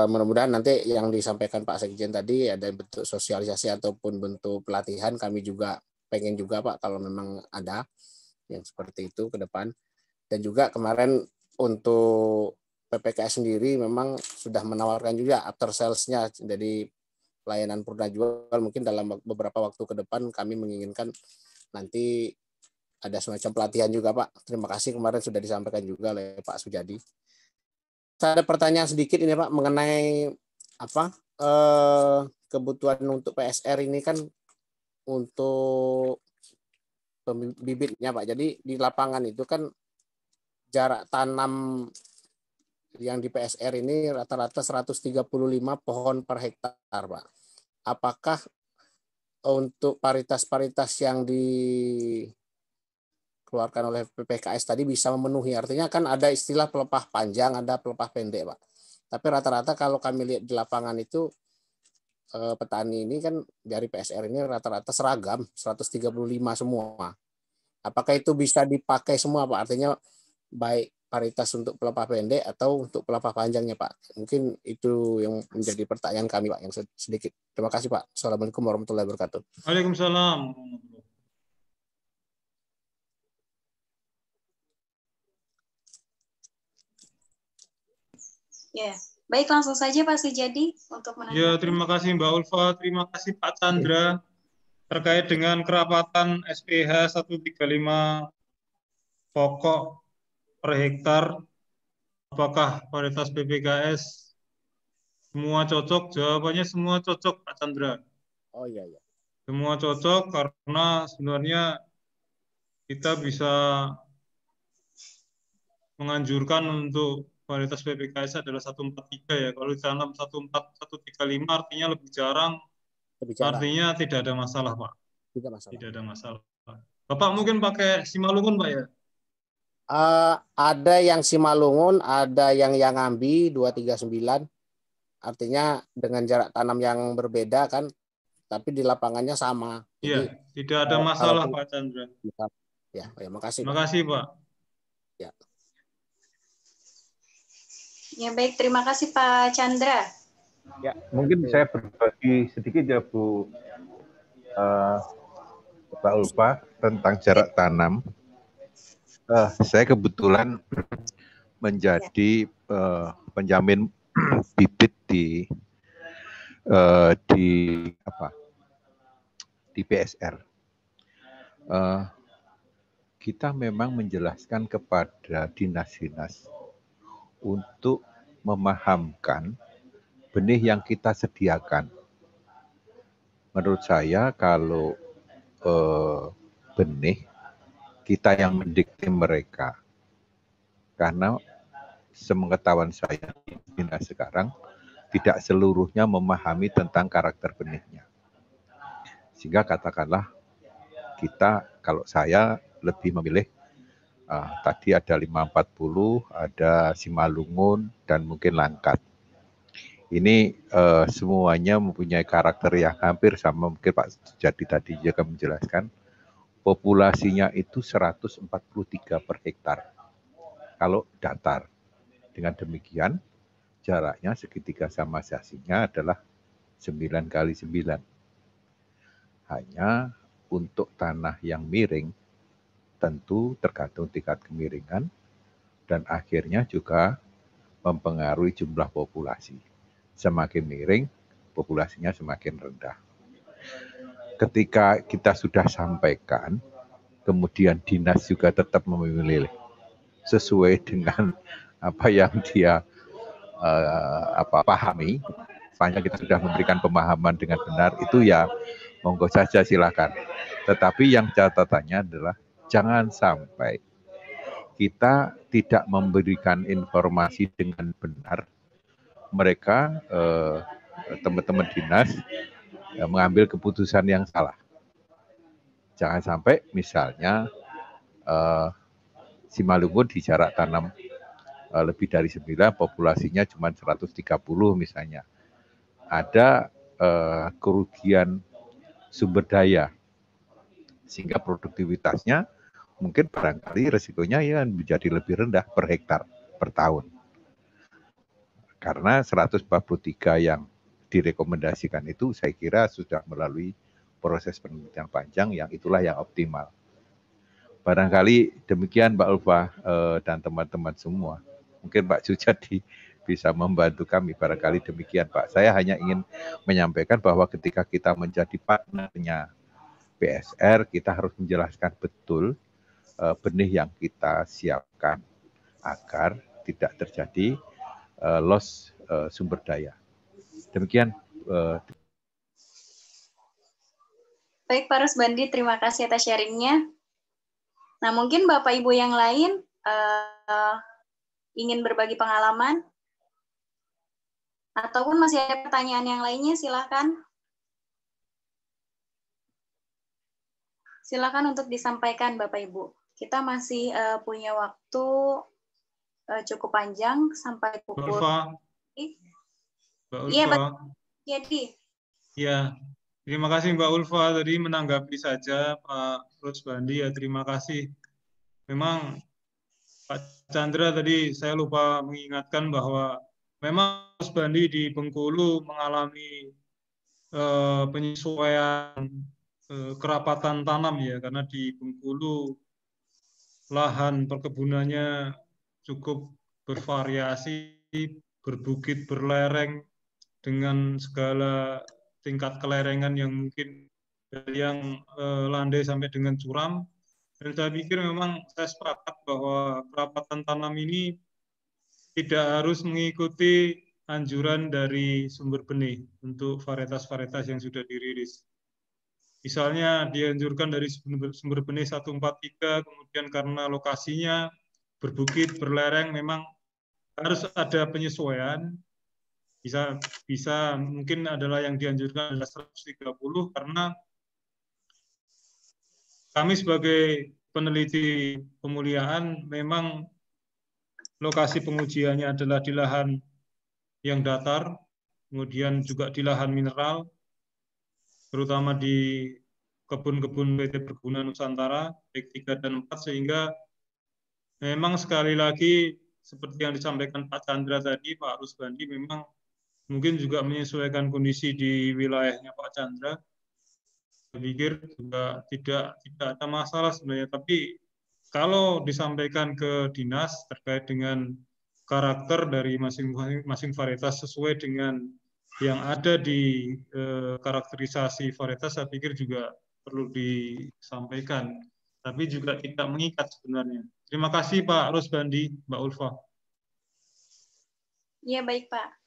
mudah-mudahan nanti yang disampaikan Pak Sekjen tadi ada bentuk sosialisasi ataupun bentuk pelatihan, kami juga pengen juga Pak kalau memang ada yang seperti itu ke depan. Dan juga kemarin untuk PPKS sendiri memang sudah menawarkan juga after sales-nya, jadi pelayanan purna jual. Mungkin dalam beberapa waktu ke depan kami menginginkan nanti ada semacam pelatihan juga Pak. Terima kasih kemarin sudah disampaikan juga oleh Pak Sujadi. Saya ada pertanyaan sedikit ini Pak mengenai kebutuhan untuk PSR ini kan untuk bibitnya Pak. Jadi di lapangan itu kan jarak tanam yang di PSR ini rata-rata 135 pohon per hektar Pak. Apakah untuk paritas-paritas yang dikeluarkan oleh PPKS tadi bisa memenuhi? Artinya kan ada istilah pelepah panjang, ada pelepah pendek Pak. Tapi rata-rata kalau kami lihat di lapangan itu petani ini kan dari PSR ini rata-rata seragam 135 semua. Apakah itu bisa dipakai semua Pak? Artinya baik paritas untuk pelepah pendek atau untuk pelepah panjangnya, Pak? Mungkin itu yang menjadi pertanyaan kami, Pak, yang sedikit. Terima kasih, Pak. Assalamualaikum warahmatullahi wabarakatuh. Waalaikumsalam. Ya, baik, langsung saja Pak Sujadi untuk menanggapi. Ya, terima kasih Mbak Ulfa, terima kasih Pak Chandra. Terkait dengan kerapatan SPH 135 pokok per hektar, apakah varietas PPKS semua cocok? Jawabannya semua cocok, Pak Chandra. Oh iya, iya. Semua cocok karena sebenarnya kita bisa menganjurkan untuk varietas PPKS adalah 143 ya. Kalau ditanam 135 artinya lebih jarang, artinya tidak ada masalah, Pak. Tidak masalah. Tidak ada masalah. Bapak mungkin pakai Simalungun, Pak ya? Ada yang Simalungun, ada yang Yangambi 239. Artinya dengan jarak tanam yang berbeda kan, tapi di lapangannya sama. Iya, tidak ada masalah Pak Chandra. Ya, makasih. Terima kasih Pak. Ya. Ya baik, terima kasih Pak Chandra. Ya, mungkin saya berbagi sedikit ya Bu Mbak Ulfa tentang jarak tanam. Saya kebetulan menjadi penjamin bibit di PSR. Kita memang menjelaskan kepada dinas-dinas untuk memahamkan benih yang kita sediakan. Menurut saya kalau benih kita yang mendikte mereka, karena sepengetahuan saya di dinas sekarang tidak seluruhnya memahami tentang karakter benihnya. Sehingga katakanlah kita, kalau saya lebih memilih tadi ada 540, ada Simalungun, dan mungkin Langkat. Ini semuanya mempunyai karakter yang hampir sama. Mungkin Pak Jadi tadi juga menjelaskan, populasinya itu 143 per hektar. Kalau datar. Dengan demikian, jaraknya segitiga sama sasinya adalah 9 kali 9. Hanya untuk tanah yang miring, tentu tergantung tingkat kemiringan, dan akhirnya juga mempengaruhi jumlah populasi. Semakin miring, populasinya semakin rendah. Ketika kita sudah sampaikan, kemudian dinas juga tetap memilih sesuai dengan apa yang dia pahami, sepanjang kita sudah memberikan pemahaman dengan benar, itu ya monggo saja silakan. Tetapi yang catatannya adalah jangan sampai kita tidak memberikan informasi dengan benar. Mereka teman-teman dinas mengambil keputusan yang salah. Jangan sampai misalnya Simalungun di jarak tanam lebih dari 9, populasinya cuma 130 misalnya. Ada kerugian sumber daya, sehingga produktivitasnya mungkin barangkali resikonya ya menjadi lebih rendah per hektar per tahun. Karena 143 yang direkomendasikan itu saya kira sudah melalui proses penelitian panjang yang itulah yang optimal. Barangkali demikian Mbak Ulfa dan teman-teman semua. Mungkin Pak Sujadi bisa membantu kami, barangkali demikian Pak. Saya hanya ingin menyampaikan bahwa ketika kita menjadi partnernya PSR, kita harus menjelaskan betul benih yang kita siapkan agar tidak terjadi loss sumber daya. Demikian. Baik Pak Rusbandi, terima kasih atas sharingnya. Nah mungkin Bapak Ibu yang lain ingin berbagi pengalaman ataupun masih ada pertanyaan yang lainnya, silakan. Silakan untuk disampaikan Bapak Ibu. Kita masih punya waktu cukup panjang sampai pukul. Mbak Ulfa. Jadi. Ya, terima kasih Mbak Ulfa tadi menanggapi saja Pak Rusbandi ya, terima kasih. Memang Pak Chandra tadi saya lupa mengingatkan bahwa memang Mas Bandi di Bengkulu mengalami penyesuaian kerapatan tanam ya, karena di Bengkulu lahan perkebunannya cukup bervariasi, berbukit, berlereng, dengan segala tingkat kelerengan yang mungkin dari yang landai sampai dengan curam. Dan saya pikir memang saya sepakat bahwa kerapatan tanam ini tidak harus mengikuti anjuran dari sumber benih untuk varietas-varietas yang sudah dirilis. Misalnya dianjurkan dari sumber benih 143, kemudian karena lokasinya berbukit, berlereng, memang harus ada penyesuaian. Bisa mungkin adalah yang dianjurkan adalah 130, karena kami sebagai peneliti pemuliaan memang lokasi pengujiannya adalah di lahan yang datar, kemudian juga di lahan mineral, terutama di kebun-kebun PT Perkebunan Nusantara, baik 3 dan 4, sehingga memang sekali lagi seperti yang disampaikan Pak Chandra tadi, Pak Rusbandi memang mungkin juga menyesuaikan kondisi di wilayahnya Pak Chandra. Saya pikir juga tidak ada masalah sebenarnya, tapi kalau disampaikan ke dinas terkait dengan karakter dari masing-masing varietas sesuai dengan yang ada di karakterisasi varietas, saya pikir juga perlu disampaikan, tapi juga tidak mengikat sebenarnya. Terima kasih Pak Rusbandi, Mbak Ulfa. Iya, baik Pak.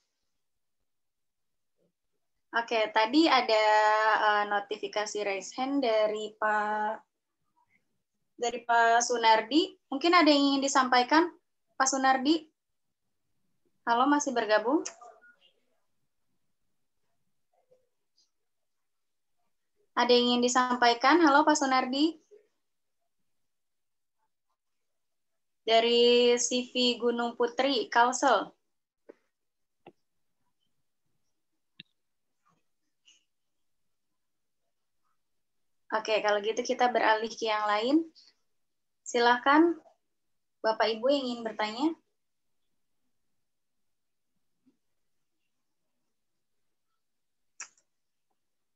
Oke, tadi ada notifikasi raise hand dari Pak Sunardi. Mungkin ada yang ingin disampaikan, Pak Sunardi? Halo, masih bergabung? Ada yang ingin disampaikan? Halo, Pak Sunardi? Dari CV Gunung Putri, Kalsel. Oke, kalau gitu kita beralih ke yang lain. Silakan, Bapak Ibu yang ingin bertanya.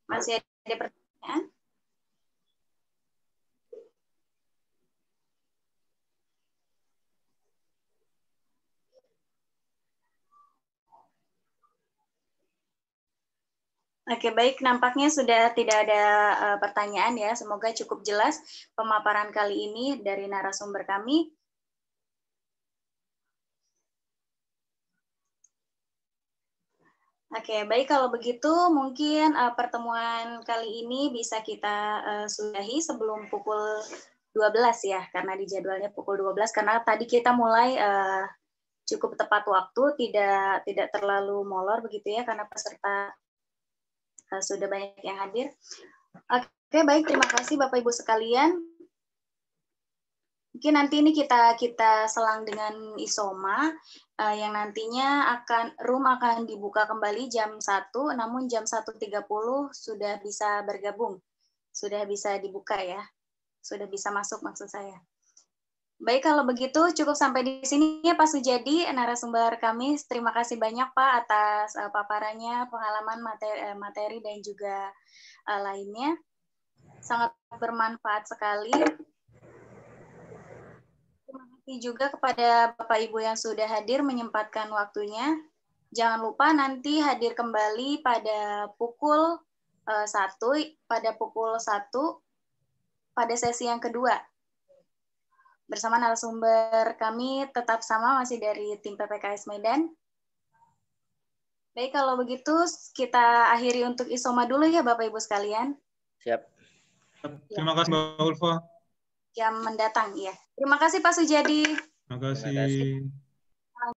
Masih ada pertanyaan? Oke, baik. Nampaknya sudah tidak ada pertanyaan ya. Semoga cukup jelas pemaparan kali ini dari narasumber kami. Oke, baik. Kalau begitu mungkin pertemuan kali ini bisa kita sudahi sebelum pukul 12 ya, karena di jadwalnya pukul 12. Karena tadi kita mulai cukup tepat waktu, tidak terlalu molor begitu ya, karena peserta sudah banyak yang hadir. Oke, baik. Terima kasih Bapak Ibu sekalian. Mungkin nanti ini kita selang dengan Isoma yang nantinya room akan dibuka kembali jam 1, namun jam 1.30 sudah bisa bergabung. Sudah bisa dibuka ya. Sudah bisa masuk maksud saya. Baik, kalau begitu cukup sampai di sini ya Pak Sujadi, narasumber kami. Terima kasih banyak Pak atas paparannya, pengalaman materi dan juga lainnya. Sangat bermanfaat sekali. Terima kasih juga kepada Bapak Ibu yang sudah hadir menyempatkan waktunya. Jangan lupa nanti hadir kembali pada pukul 1 pada sesi yang kedua. Bersama narasumber kami tetap sama, masih dari tim PPKS Medan. Baik, kalau begitu kita akhiri untuk Isoma dulu ya Bapak Ibu sekalian. Siap. Terima kasih Mbak Ulfa. Jam mendatang ya. Terima kasih Pak Sujadi. Terima kasih.